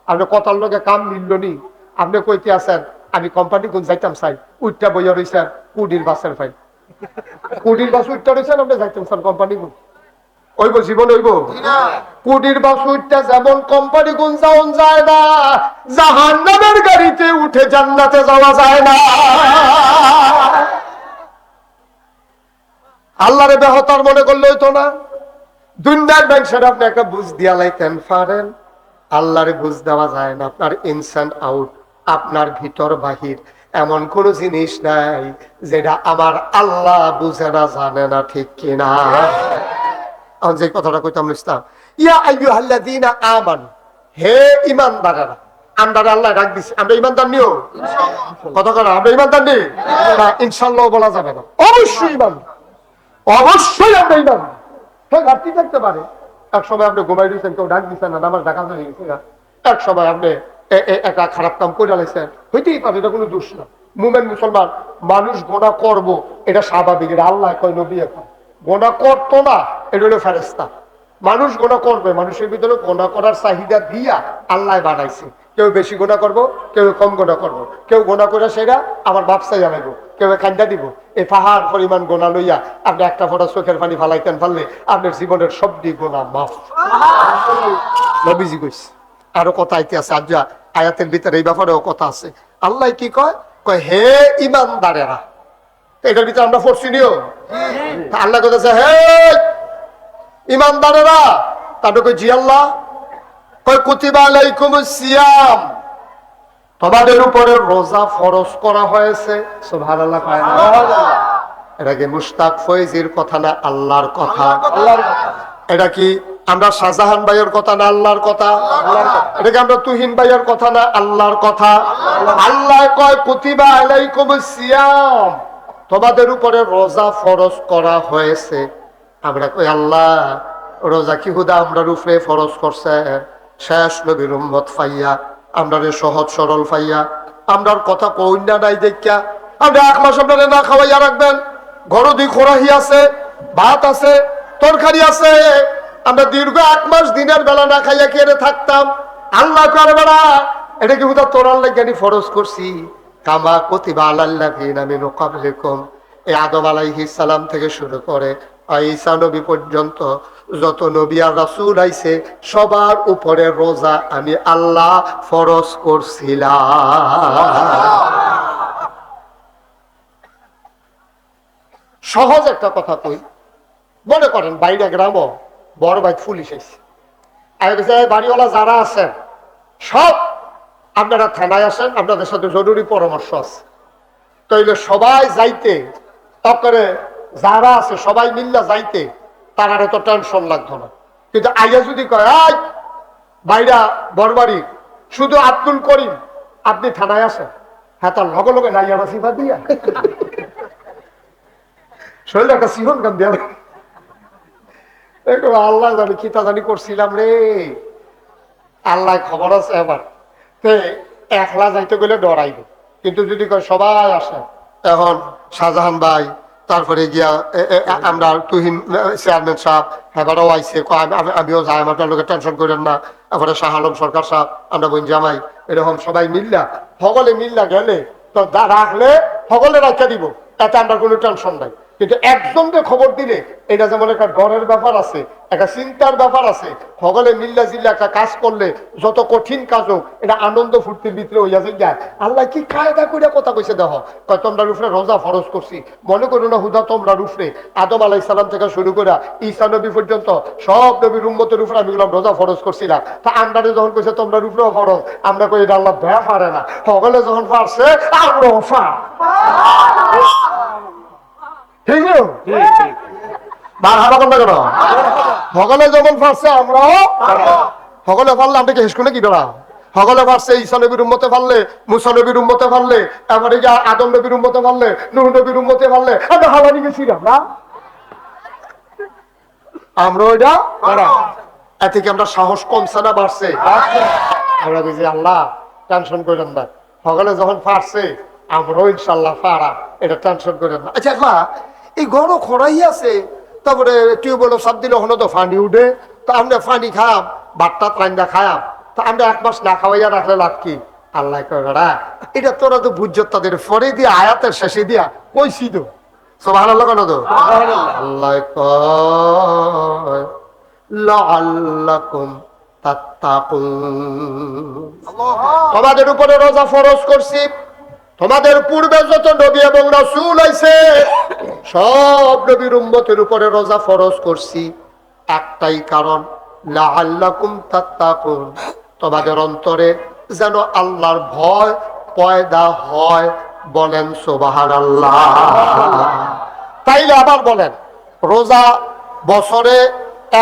আপনি কথার লোকে কাম মিলল নি আপনি কইতে আছেন আমি কোম্পানি কোন যাইতাম চাই উঠটা বইয়া রয়েছেন কুডির বাসের ফাইল কুডির বাস উঠটা রয়েছেন আপনি যাইতাম স্যার কোম্পানি কোন ওইব জীবন ওইব কুডির বাস উঠটা যেমন কোম্পানি কোন যাওন যায় না জাহান্নামের গাড়িতে উঠে জান্নাতে যাওয়া যায় না আল্লাহরে বেহতার মনে করলে হইতো না দুনিয়ার ব্যবসার আপনি একটা বুঝ দিয়া লাইতেন পারেন আল্লাহরে বুঝ দেওয়া যায় না আপনার ইনসান আউট আপনার ভিতর বাহির এমন কোন জিনিস নাই যেটা আমার আল্লাহ বুঝে না জানে না ঠিক কিনা আমি যে কথাটা কইতাম ইসলাম ইয়া আইয়ুহাল্লাযীনা আমানু হে ঈমানদাররা আমরা আল্লাহ ডাক দিছি আমরা ঈমানদার নিও কথা কথা আমরা ঈমানদার নেই না ইনশাআল্লাহ বলা যাবে না অবশ্যই ঈমান অবশ্যই আমরা ঈমান হ্যাঁ ঘাটতি থাকতে পারে এক সময় আপনি ঘুমাই দিয়েছেন কেউ ডাক দিচ্ছেন না নামাজ ডাকা হয়ে গেছে না এক সময় আপনি একটা খারাপ কাম করে লাইছেন হইতেই পারে এটা কোনো দোষ না মুমিন মুসলমান মানুষ গোনা করব এটা স্বাভাবিক এটা আল্লাহ কয় নবী এখন গোনা করতো না এটা হলো ফেরেশতা মানুষ গোনা করবে মানুষের ভিতরে গোনা করার চাহিদা দিয়া আল্লাহ বানাইছে কেউ বেশি গোনা করবো কেউ কম গোনা করবো কেউ গোনা করে সেটা আমার ব্যবসায় জানাইবো কেউ কান্দা দিব এই পাহাড় পরিমাণ গোনা লইয়া আপনি একটা ফোঁটা চোখের পানি ফালাইতেন পারলে আপনার জীবনের সবটি গোনা মাফ নবীজি কইছে আরো কথা আইতে আছে আজ আয়াতের ভিতরে এই ব্যাপারেও কথা আছে আল্লাহ কি কয় কয় হে ঈমানদারেরা এটার ভিতরে আমরা পড়ছি নিও আল্লাহ কইতেছে হে ঈমানদারেরা তাদের কই জি আল্লাহ কয় কুতিবা আলাইকুমুস সিয়াম তোমাদের উপরে রোজা ফরজ করা হয়েছে সুবহানাল্লাহ কয় না এটা কি মুশতাক ফয়জির কথা না আল্লাহর কথা এটা কি আমরা শাহজাহান ভাইয়ের কথা না আল্লাহর কথা এটা কি আমরা তুহিন ভাইয়ের কথা না আল্লাহর কথা আল্লাহ কয় কুতিবা আলাইকুমুস সিয়াম তোমাদের উপরে রোজা ফরজ করা হয়েছে আমরা কই আল্লাহ রোজা কি হুদা আমরার উপরে ফরজ করছে শেষ নবীর উম্মত ফাইয়া আমরারে সহজ সরল ফাইয়া আমরার কথা কইনা নাই দেখা আমরা এক মাস আপনারে না খাওয়াইয়া রাখবেন গরদি খোরাহি আছে ভাত আছে তরকারি আছে আমরা দীর্ঘ এক মাস দিনের বেলা না খাইয়া কেড়ে থাকতাম আল্লাহ করবে না এটা কি হুদা তোরার লাগানি ফরজ করছি কামা কুতিবা আলাল্লাযীনা মিন ক্বাবলিকুম এই আদম আলাইহিস সালাম থেকে শুরু করে ঈসা নবী পর্যন্ত যত নবী আর রাসূল আইছে সবার উপরে রোজা আমি আল্লাহ ফরজ করছিলাম সহজ একটা কথা কই মনে করেন বাইরে গ্রামও বড় ভাই পুলিশ আইছে বাড়িওয়ালা যারা আছেন সব আপনারা থানায় আসেন আপনাদের সাথে জরুরি পরামর্শ আছে তাইলে সবাই যাইতে তকরে যারা আছে সবাই মিল্লা যাইতে তার এত টেনশন লাগতো না কিন্তু আইয়া যদি কয় বাইরা বরবাড়ি শুধু আব্দুল করিম আপনি থানায় আসেন হ্যাঁ তার লগে লগে নাইয়ারা সিফা দিয়া শরীরে একটা সিহন গান দেওয়া আল্লাহ জানি কি তা জানি করছিলাম রে আল্লাহ খবর আছে এবার একলা যাইতে গেলে ডরাইবে কিন্তু যদি সবাই আসে এখন শাহজাহান ভাই তারপরে গিয়া আমরা তুহিন চেয়ারম্যান সাহেব এবারও আইসে আমিও যাই আমার লোকের টেনশন করেন না তারপরে শাহ আলম সরকার সাহেব আমরা বোন জামাই এরকম সবাই মিল্লা সকলে মিল্লা গেলে তো রাখলে সকলে রাখা দিব তাতে আমরা কোনো টেনশন নাই কিন্তু একজনকে খবর দিলে এটা যেমন একটা ডরের ব্যাপার আছে একটা চিন্তার ব্যাপার আছে সকলে মিল্লা জিল্লা একটা কাজ করলে যত কঠিন কাজ হোক এটা আনন্দ ফুর্তির ভিতরে হইয়া যায় আল্লাহ কি কায়দা করে কথা কইছে দেখো কয় তোমরা রুফরে রোজা ফরজ করছি মনে করো না হুদা তোমরা রুফরে আদম আলাইহিস সালাম থেকে শুরু করে ঈসা নবী পর্যন্ত সব নবীর উম্মতের উপরে আমি রোজা ফরজ করছিলাম তা আমরা যখন কইছে তোমরা রুফরেও ফরজ আমরা কই এটা আল্লাহ ভয় পারে না সকলে যখন পারছে আমরাও পার ঠিক সকলে যখন পারছে আমরাও সকলে পারলে আমরা কি হেসকুনে কি বেড়া সকলে পারছে ঈসা নবীর উম্মতে পারলে মুসা নবীর উম্মতে পারলে এবারে আদম নবীর উম্মতে পারলে নূহ নবীর উম্মতে পারলে আমরা হালানি গেছি আমরা ওইটা এতে কি আমরা সাহস কমছে না বাড়ছে আমরা বুঝি আল্লাহ টেনশন করেন না সকলে যখন পারছে আমরাও ইনশাল্লাহ পারা এটা টেনশন করেন না আচ্ছা এই ঘরও খরাই আছে, তারপরে টিউবওয়েল সাপ দিলে হলো তো পানি উঠে, তা আমরা পানি খাম, ভাতটা ঠান্ডা খায়াম, তা আমরা 1 মাস না খাওয়াইয়া রাখলে লাভ কি? আল্লাহ কয় বেড়া এটা তোরা তো বুঝছো, তাদের পরে দিয়ে আয়াতের শেষে দিয়া কইছি তো। সুবহানাল্লাহ কেন তো? আল্লাহ কয় লাআল্লাকুম তাত্তাকুন, তোমাদের উপরে রোজা ফরজ করছি। তোমাদের পূর্বে যত নবী এবং রাসূল আইছে সব নবীর উম্মতের উপরে রোজা ফরজ করছি একটাই কারণ, লাআল্লাকুম তাত্তাকুন, তোমাদের অন্তরে যেন আল্লাহর ভয় পয়দা হয়। বলেন সুবহানাল্লাহ। তাইলে আবার বলেন, রোজা বছরে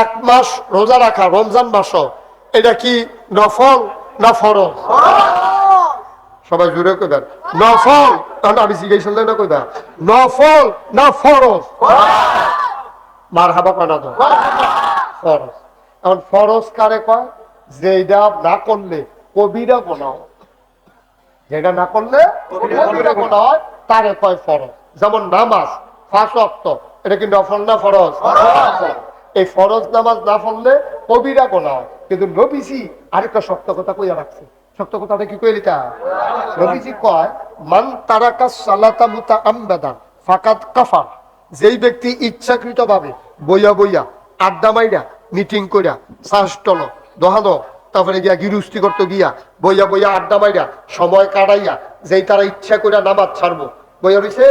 1 মাস রোজা রাখা, রমজান মাস, এটা কি নফল না ফরজ? সবাই জুড়ে কইবেন নফল। তাহলে আমি জিজ্ঞাসা না কইবা নফল না ফরজ? মারহাবা কানা তো ফরজ। এখন ফরজ কারে কয়? যেটা না করলে কবিরা গুনাহ, যেটা না করলে কবিরা গুনাহ হয় তারে কয় ফরজ। যেমন নামাজ 5 ওয়াক্ত, এটা কি নফল না ফরজ? এই ফরজ নামাজ না পড়লে কবিরা গুনাহ হয়। কিন্তু নবীজি আরেকটা শক্ত কথা কইয়া রাখছে। শক্ত কথাটা কি কইলি তা? নবীজি কয় মান তারাকা সালাতা মুতাআম্মাদান ফাকাদ কাফার, যেই ব্যক্তি ইচ্ছাকৃতভাবে বইয়া বইয়া আড্ডা মাইরা মিটিং কইরা শাসটল দহানো, তারপরে গিয়া গিরুস্তি করতে গিয়া বইয়া বইয়া আড্ডা মাইরা সময় কাটাইয়া যেই তারা ইচ্ছা কইরা নামাজ ছাড়বো, বইয়া রইছে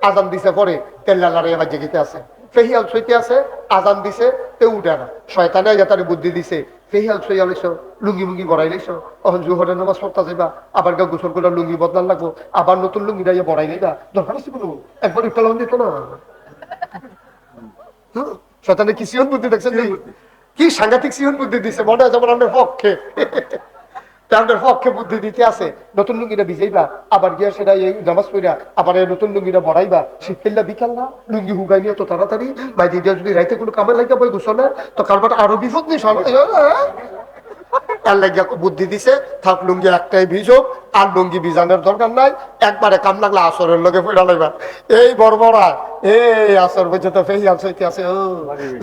আজান দিছে পরে তেল্লালারে এবার জেগেতে আছে, ফেহিয়াল সইতে আছে, আজান দিছে তে উঠে না, শয়তানে তারে বুদ্ধি দিছে, ফেহিয়াল সইয়া লইছ, লুঙ্গি মুঙ্গি বড়াই লইছ, তখন জোহরের নামাজ পড়তা যাইবা, আবার গা গোসল করে লুঙ্গি বদলান লাগবো, আবার নতুন লুঙ্গি দাইয়া বড়াই লইবা, দরকার আছে বলবো একবার একটা লন দিত না। শয়তানে কি সিহন বুদ্ধি দেখছেন? কি সাংঘাতিক সিহন বুদ্ধি দিছে, মনে হয় যেমন আমাদের পক্ষে আপনার পক্ষে বুদ্ধি দিতে আছে। নতুন লুঙ্গিটা ভিজাইবা, আবার গিয়া সেটা এই নামাজ পড়া আবার এই নতুন লুঙ্গিটা বড়াইবা, শীতকালটা বিকাল না, লুঙ্গি হুগাই নিয়ে তো তাড়াতাড়ি বাইরে দিয়ে যদি রাইতে কোনো কামে লাগিয়া বই গোসলে তো কারবারটা আরো বিপদ নেই। বুদ্ধি দিছে থাক লুঙ্গি একটাই ভিজুক, আর লুঙ্গি ভিজানোর দরকার নাই, একবারে কাম লাগলে আসরের লগে পড়া লাইবা। এই বড়বড়া এই আসর পর্যন্ত ফেহিয়াল সইতে আছে,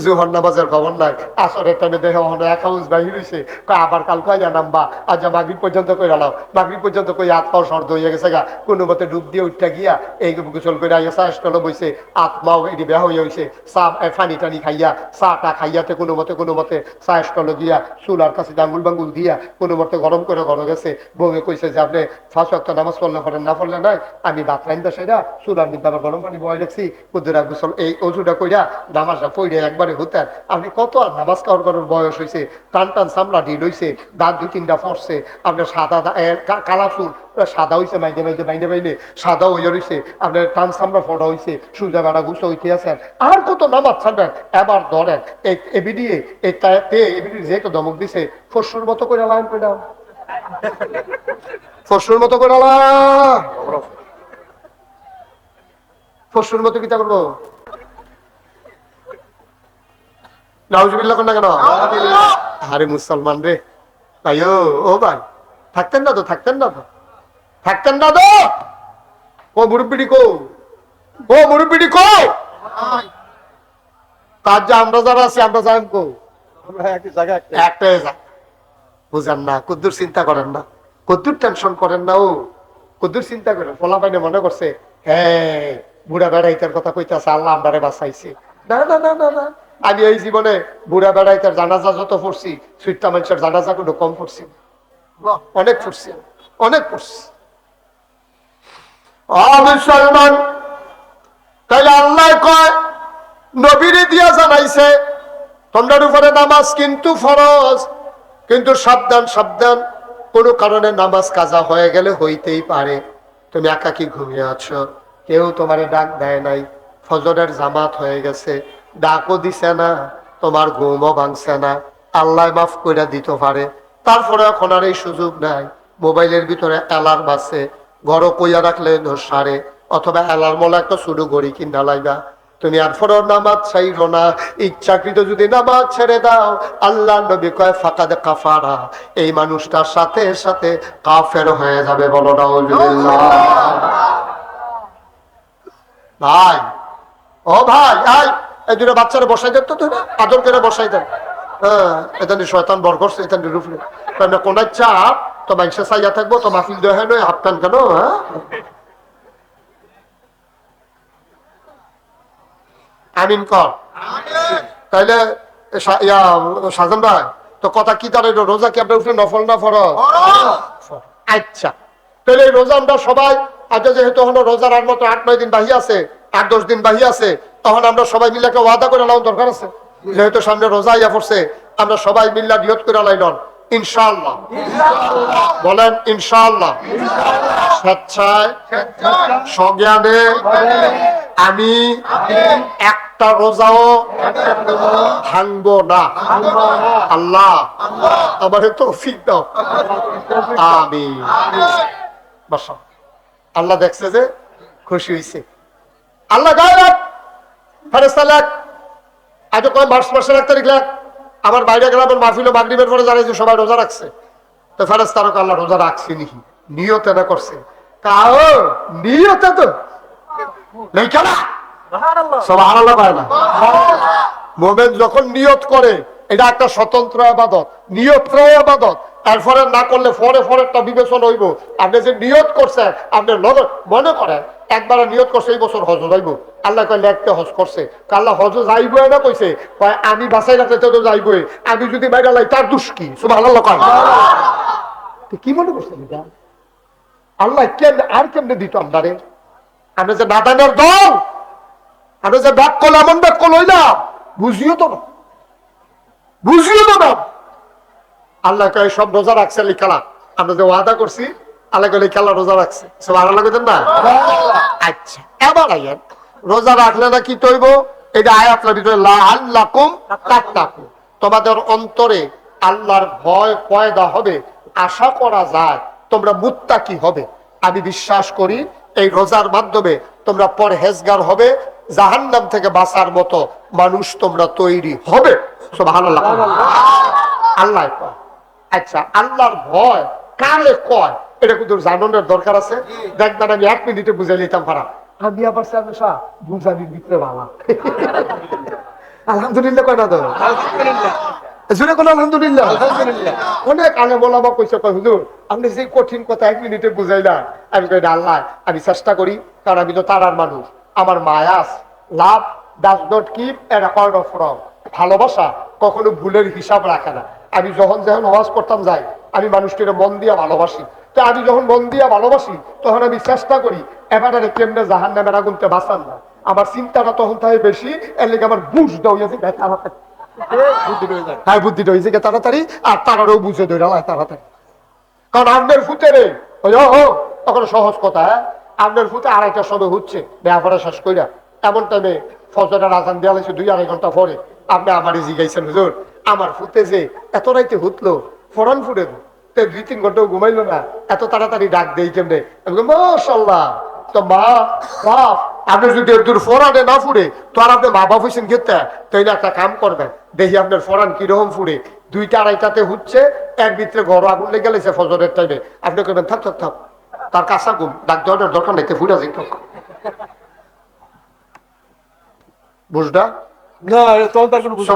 জোহর নামাজের খবর নাই, আসরের টাইমে দেখে এক হাউস বাহির হয়েছে, আবার কাল কয়া নামবা, আজ মাগরিব পর্যন্ত কইরা লাও, মাগরিব পর্যন্ত কই হাত পাও সর্দ হয়ে গেছে গা, কোনো মতে ডুব দিয়ে উঠটা গিয়া এই গোসল করে আইয়া চা স্টল বইছে, আত্মাও এটি বেহা হয়ে হয়েছে, চা পানি টানি খাইয়া চাটা খাইয়াতে কোনো মতে চা স্টল গিয়া চুলার কাছে ডাঙ্গুল বাঙ্গুল দিয়া কোনো মতে গরম করে ঘরে গেছে, বউকে কইছে যে আপনি 5 ওয়াক্ত নামাজ পড়লে পড়েন, না পড়লে নাই, আমি ভাত রাইন্দা সেটা চুলার মধ্যে আবার গরম পানি বয়ে রাখছি, কুদুরা গোসল এই অজুটা কইরা নামাজটা পড়ে একবারে হতেন। আপনি কত আর নামাজ কাওয়ার করার বয়স হয়েছে, টান টান চামড়া ঢিল হয়েছে, দাঁত 2-3টা পড়ছে, আপনার সাদা কালা চুল সাদা হয়েছে, মাইনে সাদা হইয়া রয়েছে, আপনার টান চামড়া ফোটা হয়েছে, সুজা বেড়া গুছো হইতে আছেন, আর কত নামাজ ছাড়বেন। এবার ধরেন এবিডিয়ে যে দমক দিছে ফসুর মতো করে লাইন করে দাও, ফসুর মতো করে ফসুর মতো কিতা করবো? নাউজুবিল্লাহ কোন না কেন? আরে মুসলমান রে ভাই, ও ভাই থাকতেন না তো ও মুরব্বিডি কো, তার যে আমরা যারা আছি আমরা যাই কো একটাই যা বুঝেন না, কদ্দুর চিন্তা করেন না, কদ্দুর টেনশন করেন না, ও কদ্দুর চিন্তা করেন। ফলা পাইনে মনে করছে হ্যাঁ বুড়া বেড়াইতার কথা কইতেছে আল্লাহ আমরারে বাঁচাইছে। না না না না না, আমি এই জীবনে বুড়া বেড়াইতার জানাজা যত পড়ছি, সুইটটা মানুষের জানাজা কোনো কম পড়ছি, অনেক পড়ছি। মুসলমান তাইলে আল্লাহ কয় নবীরে দিয়া জানাইছে তোমার উপরে নামাজ কিন্তু ফরজ, কিন্তু সাবধান, কোনো কারণে নামাজ কাজা হয়ে গেলে হইতেই পারে। তুমি একাকি ঘুমিয়ে আছো, কেউ তোমারে ডাক দেয় নাই, ফজরের জামাত হয়ে গেছে, ডাকও দিছে না, তোমার ঘুমও ভাঙছে না, আল্লাহ মাফ করে দিতে পারে। তারপরে এখন আর এই সুযোগ নাই, মোবাইলের ভিতরে অ্যালার্ম আছে, ঘর কইয়া রাখলে সারে, অথবা অ্যালার্ম একটা শুরু ঘড়ি কিনা লাইবা। তুমি আর ফরজ নামাজ ছাইরো না, ইচ্ছাকৃত যদি নামাজ ছেড়ে দাও আল্লাহ নবী কয় ফাকাদ কাফারা, এই মানুষটার সাথে সাথে কাফের হয়ে যাবে। বলো নাউজুবিল্লাহ। ভাই ও ও ভাই আই এই দুটো বাচ্চারা বসাই দেন তো তুই আদর করে বসাই দেন। হ্যাঁ এটা শয়তান বর করছে এটা রুফলে কোন চাপ তো মানুষের চাইয়া থাকবো তো মাফিল দেওয়া নয় হাফটান কেন। হ্যাঁ আমিন কর। তাইলে সাজান ভাই তো কথা কি তার রোজা কি আপনার উপরে নফল না ফরজ? আচ্ছা তাহলে এই রোজা আমরা সবাই আজ যেহেতু হলো রোজার আর মতো 8-9 দিন বাহি আছে 8-10 দিন বাহি আছে তখন আমরা সবাই মিলে একটা ওয়াদা করে নেওয়ার দরকার আছে। যেহেতু সামনে রোজা ইয়া পড়ছে আমরা সবাই মিল্লা নিয়ত করে লাইলন ইনশাআল্লাহ। বলেন ইনশাআল্লাহ। স্বেচ্ছায় সজ্ঞানে আমি একটা রোজাও ভাঙবো না। আল্লাহ আমার তৌফিক দাও আমিন। বসো। আল্লাহ দেখছে যে খুশি হয়েছে। আল্লাহ গায়ক ফেরেশতা লাগ আজ কয় মার্চ মাসের 1 তারিখ লাগ আমার বাইরে গেলাম মাহফিল মাগরিবের পরে জানাইছে সবাই রোজা রাখছে তো ফেরেশতারা আল্লাহ রোজা রাখছে নাকি নিয়তে না করছে কাও নিয়তে তো লেখা না সুবহানাল্লাহ পায় না। মুমিন যখন নিয়ত করে এটা একটা স্বতন্ত্র ইবাদত নিয়ত ইবাদত তারপরে না করলে পরে একটা বিবেচনা হইব। আপনি যে নিয়ত করছেন আপনি মনে করেন একবার নিয়ত করছে এই বছর হজ যাইব আল্লাহ কয় লেখতে হজ করছে আল্লাহ হজ যাইব না কইছে কয় আমি বাঁচাই রাখলে তো যাইবই আমি যদি বাইরে লাই তার দোষ কি? সুবহানাল্লাহ কয় কি মনে করছেন এটা আল্লাহ কেমনে দিত আপনারে? আমি যে নাদানের দল আমি যে ব্যাক করলে এমন ব্যাক করল না বুঝিও তো না আল্লাহ কয় সব রোজা রাখছে লিখালা আমরা যে ওয়াদা করছি আল্লাহ কয় লিখালা রোজা রাখছে সব আল্লাহ কইতেন না। আচ্ছা এবার আইয়েন রোজা রাখলে না কি তৈব এটা আয়াতের ভিতরে লাআল্লাকুম তাত্তাকুন তোমাদের অন্তরে আল্লাহর ভয় পয়দা হবে আশা করা যায় তোমরা মুত্তাকি হবে। আমি বিশ্বাস করি এই রোজার মাধ্যমে তোমরা পরহেজগার হবে জাহান্নাম থেকে বাঁচার মতো মানুষ তোমরা তৈরি হবে। সুবহানাল্লাহ। আল্লাহ কয় আচ্ছা আল্লাহর ভয় কারে কয় এটা কিন্তু জানানোর দরকার আছে। দেখবেন আমি 1 মিনিটে বুঝাই নিতাম পারা আমি আবার বুঝানির ভিতরে ভালো আলহামদুলিল্লাহ কয় না তো আলহামদুলিল্লাহ অনেক আগে বলাবা কইছে কয় হুজুর আপনি যে কঠিন কথা 1 মিনিটে বুঝাইলাম আমি কই আল্লাহ আমি চেষ্টা করি কারণ আমি তো তারার মানুষ আমার Maya's love does not keep A record of রং ভালোবাসা কখনো ভুলের হিসাব রাখে না। আমি যখন ওয়াজ করতাম যাই আমি মানুষটির মন দিয়া ভালোবাসি তো আমি যখন মন দিয়া ভালোবাসি তখন আমি চেষ্টা করি এবারে কেমনে জাহান্নামের আগুনতে বাঁচান না আমার চিন্তাটা তখন থাকে বেশি এর লেগে আমার বুঝ দাও হ্যাঁ বুদ্ধিটা হয়েছে তাড়াতাড়ি আর তারারও বুঝে ধরে তাড়াতাড়ি কারণ আপনার ফুটে রে তখন সহজ কথা আপনার ফুটে 2:30টার সময় হচ্ছে ব্যাপারে শেষ কইরা এমন টাইমে ফজরের আজান দেওয়া হয়েছে 2-2.5 ঘন্টা পরে আপনি আমারই জিজ্ঞাসেন হুজুর আমার ফুটে যে এত রাইতে হুতলো ফরান ফুটে 2-3 ঘন্টাও ঘুমাইলো না এত তাড়াতাড়ি ডাক দেই কেমনে মাশাআল্লাহ তো মা বাপ আপনি যদি দূর ফরানে না ফুড়ে তো আর আপনি মা বাপ হয়েছেন খেতে তাইলে একটা কাম করবেন দেখি আপনার ফরান কিরকম ফুড়ে 2টা-2:30টাতে হচ্ছে এর ভিতরে ঘর আগুন লেগে গেছে ফজরের টাইমে আপনি করবেন থাক তার কাঁচা ঘুম ডাক দেওয়ার দরকার নেই ফুটা যাই বুঝটা না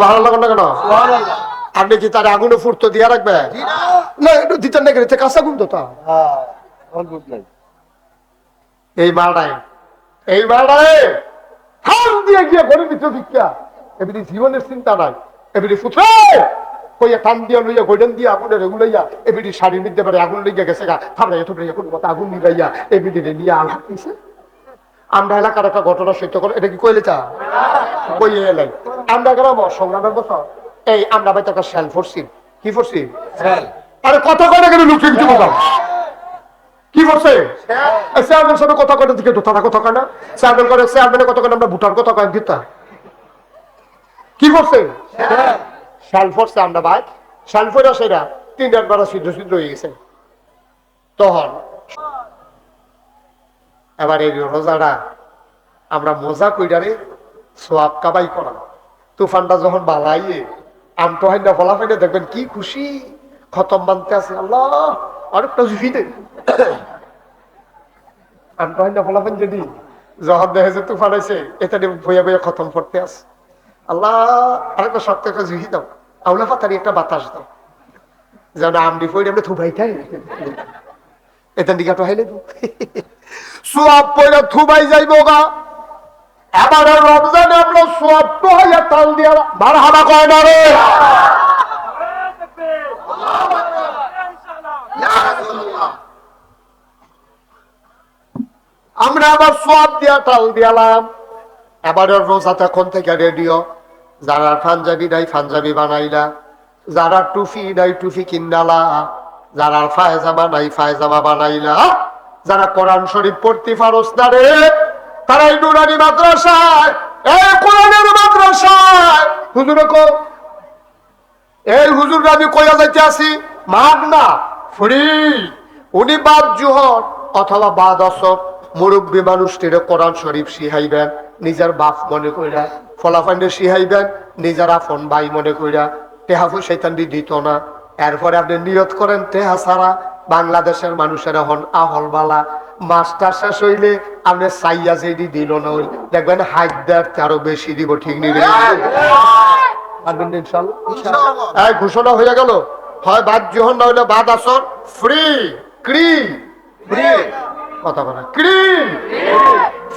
ভালো লাগলো না কেন আপনি কি তার আগুনে ফুটতো দিয়া রাখবে না একটু দিতেন না গেছে কাঁচা ঘুম তো তা এই মালটায় হাল দিয়ে গিয়ে ঘরের ভিতরে ভিক্ষা এমনি জীবনের চিন্তা নাই এমনি ফুটে কইয়া টান দিয়া লইয়া গোডেন দিয়া আগুনের এগুলাইয়া এমনি শাড়ি নিতে পারে আগুন লেগে গেছে গা থামড়া এত কোন কথা আগুন নিগাইয়া এমনি নিয়ে আঘাত দিছে। আমরা এলাকার একটা ঘটনা সত্য করে এটা কি কইলে চা কইয়ে এলাই আমরা গ্রাম সংগ্রামের বছর এই আমরা ভাই একটা শ্যাল ফোরছি কি ফোরছি আরে কথা কয় না কেন লুকিয়ে কিছু বলতাম কি করছে চেয়ারম্যান সাথে কথা কয় দিকে তারা কথা কয় না চেয়ারম্যান করে চেয়ারম্যানের কথা কয় আমরা ভুটার কথা কয় দিতা কি করছে শ্যাল ফোরছে আমরা ভাই শ্যাল ফোরা সেটা 3-4 বার ছিদ্র হয়ে গেছে তখন এবার এই রোজাটা আমরা মজা কইরারে সোয়াব কাবাই করা তুফানটা যখন বালাইয়ে আমটো হাইনা ফলাফাইনা দেখবেন কি খুশি খতম বানতে আছে আল্লাহ আরেকটা জুফি দে আমটো হাইনা ফলাফাইন যদি যখন দেখে যে তুফান আছে এটা নিয়ে বইয়া বইয়া খতম করতে আস। আল্লাহ আরেকটা শক্ত একটা জুহি দাও, আউলা পাতারি একটা বাতাস দাও, যেন আমডি ফইরে আমরা থুবাই খাই এটা দিকে তো হাইলে সোয়াব পয়লা থুবাই যাইবো গা। এবার রমজানে আমরা সোয়াব তো হইয়া তাল দিয়া মারহাবা কয় না রে। আমরা আবার সোয়াব দিয়া তাল দিয়ালাম। এবারের রোজা তখন থেকে রেডিও, যারা পাঞ্জাবি নাই পাঞ্জাবি বানাইলা, যারা টুফি নাই টুফি কিনালা, যারা ফায়জামা নাই ফায়জামা বানাইলা, যারা কোরআন শরীফ পড়তে পারস না রে তারা এই নুরানি মাদ্রাসায়, এই কোরআনের মাদ্রাসায় হুজুর কো এই হুজুর আমি কইয়া যাইতে আসি মাগ না ফ্রি। উনি বাদ জোহর অথবা বাদ আসর মুরব্বী মানুষটিরে কোরআন শরীফ শিখাইবেন নিজের বাপ মনে কইরা, ফলাফান্ডে শিখাইবেন নিজের আপন ভাই মনে কইরা। টেহা শৈতান দিত না। এরপরে আপনি নিয়ত করেন টেহা ছাড়া বাংলাদেশের মানুষের এখন আহল বালা, মাস্টার শেষ হইলে আপনি সাইয়া যেদি দিল না দেখবেন হাইদার আরো বেশি দিব, ঠিক নিবে ঘোষণা হয়ে গেল। হয় বাদ জোহর না হইলে বাদ আসর ফ্রি ক্রি ফ্রি কথা বলা ক্রি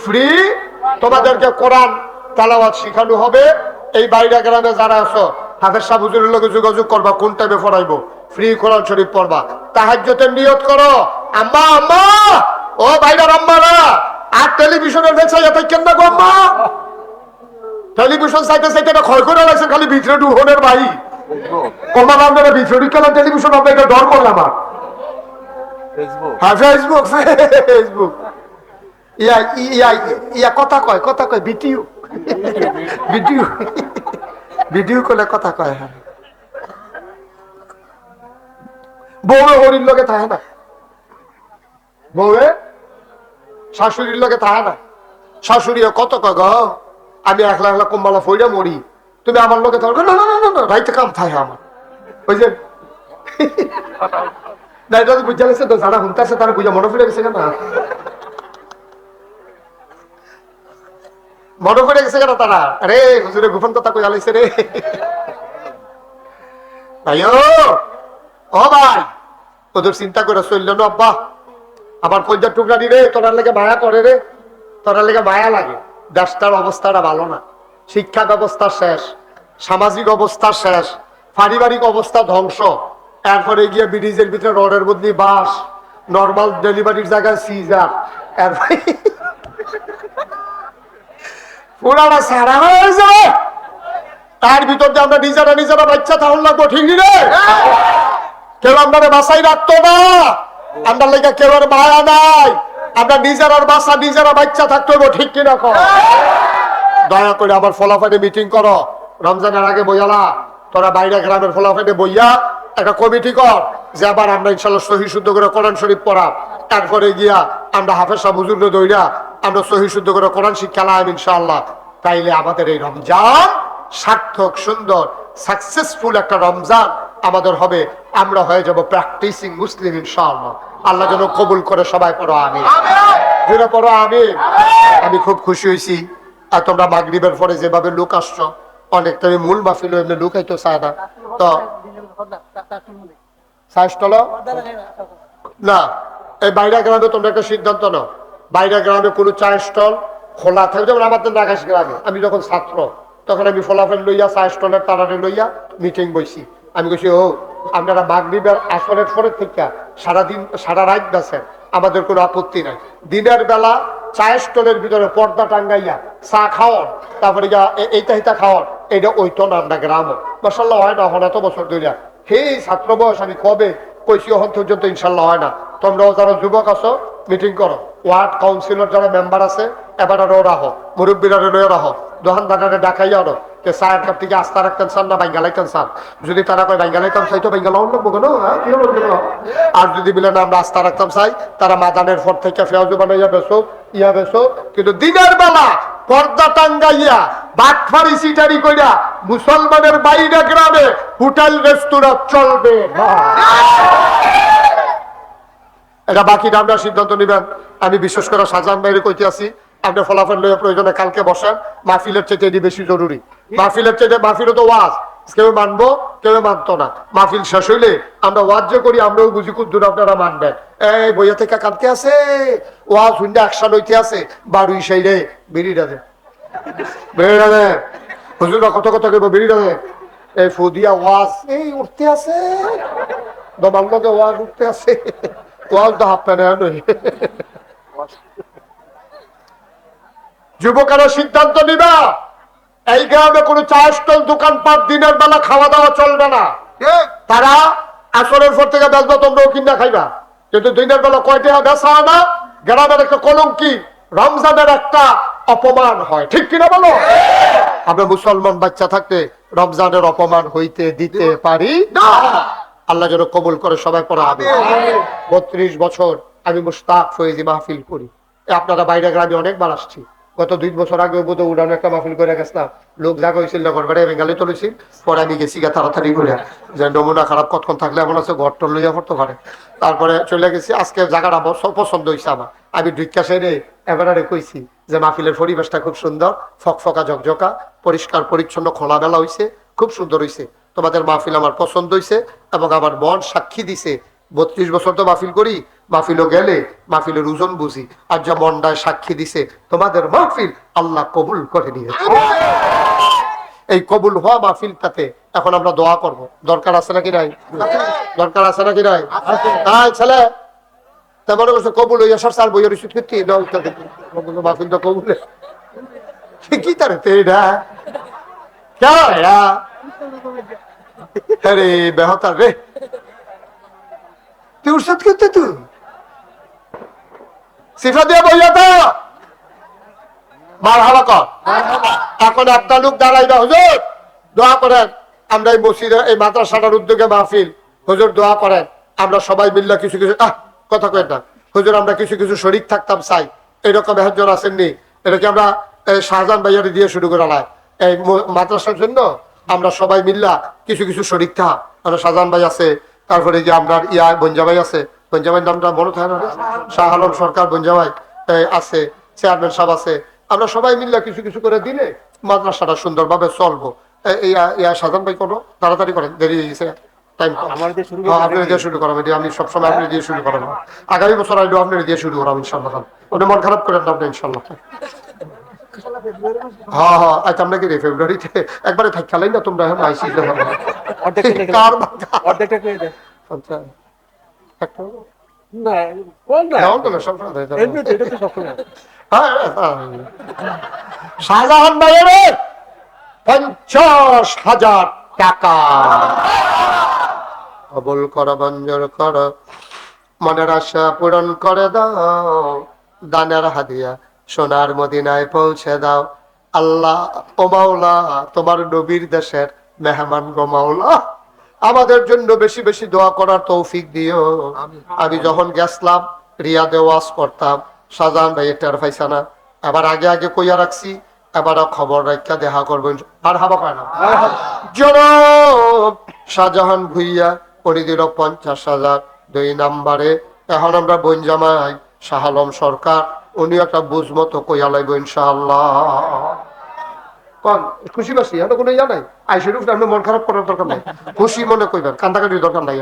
ফ্রি। তোমাদেরকে কোরআন তেলাওয়াত শিখানো হবে। এই বাইরে গ্রামে যারা আছো হাফেজ সাহেব হুজুরের লগে যোগাযোগ করবা, কোন টাইমে পড়াইবো, ফ্রি কোরআন শরীফ পড়বা। তাহাজ্জুদের নিয়ত করো, আম্মা আম্মা ও বাইরের আম্মারা আর টেলিভিশনের দেখছে এত কেন গো আম্মা, টেলিভিশন সাইতে সাইতে ক্ষয় করে লাগছে খালি ভিতরে ঢুকনের ভাই কমাল আপনারা ভিতরে ঢুকালাম টেলিভিশন আপনার এটা ডর করলাম আমার। হ্যাঁ ফেসবুক ফেসবুক ইয়া ইয়া ইয়া কথা কয় কথা কয় ভিডিও ভিডিও ভিডিও করলে কথা কয়। হ্যাঁ বউয়ে হরির লগে থাকে না, বউয়ে শাশুড়ির লগে থাকে না। শাশুড়িও কত কয় গো আমি একলা একলা কম্বালা ফইরা মরি, তুমি আমার লগে থাকো না না না না রাইতে কাম থাকে আমার। ওই যে না এটা তো বুঝা গেছে তো যারা হুনতাছে তারা বুঝা মনে ফিরে গেছে না, মনে পড়ে গেছে কেন তারা। আরে হুজুরে গোপন কথা কই আলাইছে রে ভাই। ও ভাই তোদের চিন্তা করে চলল না আব্বা, আমার কলজার টুকরা রে তোরার লেগে মায়া করে রে, তোরার লেগে মায়া লাগে। দেশটার অবস্থাটা ভালো না, শিক্ষা ব্যবস্থা শেষ, সামাজিক অবস্থা শেষ, পারিবারিক অবস্থা ধ্বংস। এরপরে গিয়ে ব্রিজের ভিতরে রডের বদলি বাস, নর্মাল ডেলিভারির জায়গায় সিজার, এরপরে পুরাটা সারা হয়ে যাবে। তার ভিতর যে আমরা নিজেরা নিজেরা বাচ্চা তাহলে লাগবো, ঠিক রে? কেউ আমরা বাসাই রাখতো না, আমরা লেগে কেউ আর মায়া নাই, আমরা নিজের বাসা নিজেরা বাচ্চা থাকতে হইব, ঠিক কিনা? দয়া করে আবার ফলাফাইডে মিটিং করো, রমজানের আগে বইয়ালা তোরা বাইরে গ্রামের ফলাফাইডে বইয়া একটা কমিটি কর যে আবার আমরা ইনশাল্লাহ সহি শুদ্ধ করে কোরআন শরীফ পড়া, তারপরে গিয়া আমরা হাফেজ সাহেব হুজুর দইরা আমরা সহি শুদ্ধ করে কোরআন শিক্ষা লাগাম ইনশাআল্লাহ। তাইলে আমাদের এই রমজান সার্থক সুন্দর সাকসেসফুল একটা রমজান আমাদের হবে, আমরা হয়ে যাব প্র্যাকটিসিং মুসলিম ইনশাআল্লাহ। আল্লাহ যেন কবুল করে, সবাই পড়ো আমিন, জোরে পড়ো আমিন। আমি খুব খুশি হয়েছি আর তোমরা মাগরিবের পরে যেভাবে লোক আসছো, অনেকটা মূল মাহফিল এমনি লোক হয়তো চায় না, তো না এই বাইরে গ্রামে তোমরা একটা সিদ্ধান্ত নাও, বাইরে গ্রামে কোনো চা স্টল খোলা থাকবে। যেমন আমাদের নাগাস গ্রামে আমি যখন ছাত্র তখন আমি ফলাফল লইয়া চা স্টলের তারারে লইয়া মিটিং বইছি। আমি কইছি ও আপনারা মাগরিবের আসরের পরে থেকে সারাদিন সারা রাত বাসেন, আমাদের কোনো আপত্তি নাই। দিনের বেলা চা স্টলের ভিতরে পর্দা টাঙ্গাইয়া চা খাওয়ান, তারপরে এইটা হিতা খাওয়ান, এটা ওইতো না আমরা গ্রামও মাশাআল্লাহ হয় না, এখন এত বছর ধরে। হে ছাত্র বয়স আমি কবে কইছি এখন পর্যন্ত ইনশাল্লাহ হয় না। তোমরাও যারা যুবক আছো মিটিং করো, ওয়ার্ড কাউন্সিলর যারা মেম্বার আছে এবার আরো রাখো, মুরব্বীরা লয়ে রাখো, দোকানদারে ডাকাইয়া আরো চায়ের কাপ থেকে আস্থা রাখতেন চান না বাঙ্গালাইতেন চান। যদি তারা কয় বাঙ্গালাইতাম চাই তো বাঙ্গালা লাগবো কেন, আর যদি বলে না আমরা আস্থা রাখতাম চাই, তারা মাদানের ফর থেকে ফেয়াজু বানাইয়া বেসো ইয়া বেসো। কিন্তু দিনের বেলা পর্দা টাঙ্গাইয়া বাটফারি সিটারি কইরা মুসলমানের বাইরে গ্রামে হোটেল রেস্টুরেন্ট চলবে না। এটা বাকি আমরা সিদ্ধান্ত নিবেন। আমি বিশেষ করে শাহজাহান ভাইয়ের কইতে আছি, আপনি ফলাফল লইয়া প্রয়োজনে কালকে বসেন, মাহফিলের চেয়ে এটি বেশি জরুরি। মাহফিলের চেয়ে মাহফিলও তো ওয়াজ, কেউ মানবো কেউ মানতো না। মাহফিল শেষ হইলে আমরা ওয়াজ যে করি আমরাও বুঝি কুদ্দুর আপনারা মানবেন। এই বইয়া থেকে কাঁদতে আছে, ওয়াজ হুন্ডা একশা লইতে আছে, বাড়ুই সেই রে বিড়িটা দে, বিড়িটা দে, হুজুরা কত কত করবো বিড়িটা দে। এই ফুদিয়া ওয়াজ এই উঠতে আছে, দমাল্লকে ওয়াজ উঠতে আছে, ওয়াজ তো হাফ প্যানে নই। যুবকেরা সিদ্ধান্ত নিবা, এই গ্রামে কোনো চা স্টল দোকানপাট দিনের বেলা খাওয়া দাওয়া চলবে না। তারা আসরের পর থেকে বেচবা, তোমরাও কিনা খাইবা, কিন্তু দিনের বেলা কয়টা বেচা না, গ্রামের একটা কলঙ্কি, রমজানের একটা অপমান হয়, ঠিক কিনা বলো? আমরা মুসলমান বাচ্চা থাকতে রমজানের অপমান হইতে দিতে পারি না। আল্লাহ যেন কবুল করে সবাই পড়া হবে। 32 বছর আমি মুশতাক ফয়েজি মাহফিল করি। আপনারা বাইরে গ্রামে অনেকবার আসছি। গত 2 বছর আগে বোধ উড়ানো একটা মাহফিল করে গেছিলাম, লোক জায়গা হয়েছিল না, ঘর বেঙ্গালি তুলেছি। পরে আমি গেছি গা তাড়াতাড়ি করে, যে নমুনা খারাপ কতক্ষণ থাকলে এমন আছে ঘর টর লইয়া পড়তে পারে। তারপরে চলে গেছি। আজকে জায়গাটা সব পছন্দ হয়েছে আমার। আমি ঢুকা সেরে এবারে কইছি যে মাহফিলের পরিবেশটা খুব সুন্দর, ফকফকা ঝকঝকা, পরিষ্কার পরিচ্ছন্ন, খোলামেলা হয়েছে, খুব সুন্দর হয়েছে। তোমাদের মাহফিল আমার পছন্দ হয়েছে এবং আমার মন সাক্ষী দিছে। 32 বছর তো মাহফিল করি, মাহফিলও গেলে মাহফিলের ওজন বুঝি, আর যা মনটায় সাক্ষী দিছে তোমাদের মাহফিল আল্লাহ কবুল করে নিয়েছে। এই কবুল হওয়া মাহফিলটাতে এখন আমরা দোয়া করব। দরকার আছে নাকি নাই? দরকার আছে নাকি নাই? ছেলে তেমন কবুল হইয়া সর সাল বইয়ের ওষুধ করতে মাহফিল তো কবুল কি তার রে বেহতার রে, তুই উৎসাদ করতে তুই সিফা দিয়ে বইয়া তো মার হাওয়া কর। এখন একটা লোক দাঁড়াইবা, হুজুর দোয়া করেন, আমরা এই মসজিদে এই মাদ্রাসাটার উদ্যোগে মাহফিল, হুজুর দোয়া করেন, আমরা সবাই মিল্লা কিছু কিছু কথা কয় না হুজুর, আমরা কিছু কিছু শরীক থাকতাম চাই, এরকম একজন আসেননি। এটা কি আমরা শাহজাহান ভাইয়ারে দিয়ে শুরু করা নাই? এই মাদ্রাসার জন্য আমরা সবাই মিল্লা কিছু কিছু শরীক থাক। আমরা শাহজাহান ভাই আছে, তারপরে যে আমরা বঞ্জাভাই আছে, বঞ্জাভাই নামটা মনে থাকে না, শাহ আলম সরকার বঞ্জাভাই আছে, চেয়ারম্যান সাহেব আছে। আমরা সবাই মিল্লা কিছু কিছু করে দিলে মাদ্রাসাটা সুন্দরভাবে চলবো। শাহজাহান ভাই কোনো তাড়াতাড়ি করেন, দেরি হয়ে গেছে। আমি সবসময় আপনি দিয়ে শুরু করাবো, আগামী বছর আইলেও আপনি দিয়ে শুরু করাবো ইনশাল্লাহ। আপনি মন খারাপ করেন না ইনশাল্লাহ। হ্যাঁ হ্যাঁ, আচ্ছা আমরা কি ফেব্রুয়ারিতে একবারে খেলাই না তোমরা? শাহজাহান ভাইয়ের 50,000 টাকা কবুল কর, মঞ্জুর কর, মনের আশা পূরণ করে দাও, দানের হাদিয়া সোনার মদিনায় পৌঁছে দাও। আল্লাহ ও মাওলা, তোমার নবীর দেশের মেহমান গো মাওলা, আমাদের জন্য বেশি বেশি দোয়া করার তৌফিক দিও। আমি যখন গেছিলাম রিয়াদে ওয়াজ করতাম, শাহজাহান ভাই টের পাইছে না, এবার আগে আগে কইয়া রাখছি, এবার খবর রাখা দেখা করবেন। আর হাবা পায় না জনাব শাহজাহান ভুইয়া উনি দিল 50,000 2 নম্বরে। এখন আমরা বোন জামাই শাহ আলম সরকার, উনি একটা বুঝ মতো কইয়া লাইব ইনশাআল্লাহ। খুশি বাসি এখন কোনো ইয়া নাই, আইসের উপরে আপনি মন খারাপ করার দরকার নাই, খুশি মনে কইবেন, কান্দাকাটির দরকার নাই।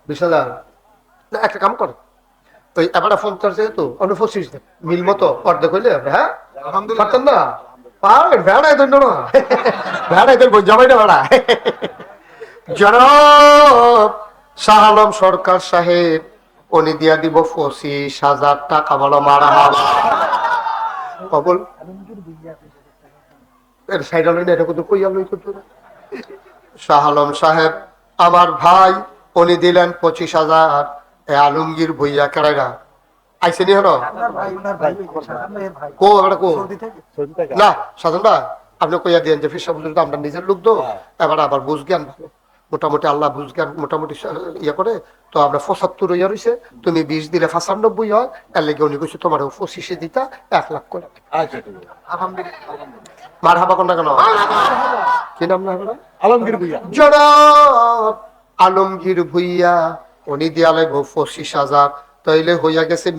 20,000 না, একটা কাম করে ওই এবার ফোন করছে তো অন্য 25 মিল মতো অর্ধেক হইলে হ্যাঁ পারতেন না, ভেড়াই ধন্য না, ভেড়াই ধর যাবাই না ভেড়া। জনাব শাহ আলম সরকার সাহেব উনি দিয়া দিব 25,000 টাকা। বলো মারা কবল সাইড এটা কত কইয়া লই করতো। শাহ আলম সাহেব আমার ভাই উনি দিলেন 25,000। আলমগীর ভুইয়া কেরাইরা আইসে নি হলো না সাধন ভাই, আপনি কইয়া দিয়েন যে ফির সাহেব আমরা নিজের লোক তো, এবার আবার বুঝ জ্ঞান ভালো মোটামুটি আল্লাহ বুঝ জ্ঞান মোটামুটি ইয়ে করে, তো আমরা 75 হইয়া রয়েছে, তুমি 20 দিলে 95 হয়, এর লেগে উনি কইছে তোমার 25 দিতা 1 লাখ করে। মার হাবা কোনটা কেন? কি নাম না আলমগীর ভুইয়া? জনাব আলমগীর ভুইয়া উনি দিয়া লাগবো 25,000, তাইলে হইয়া গেছে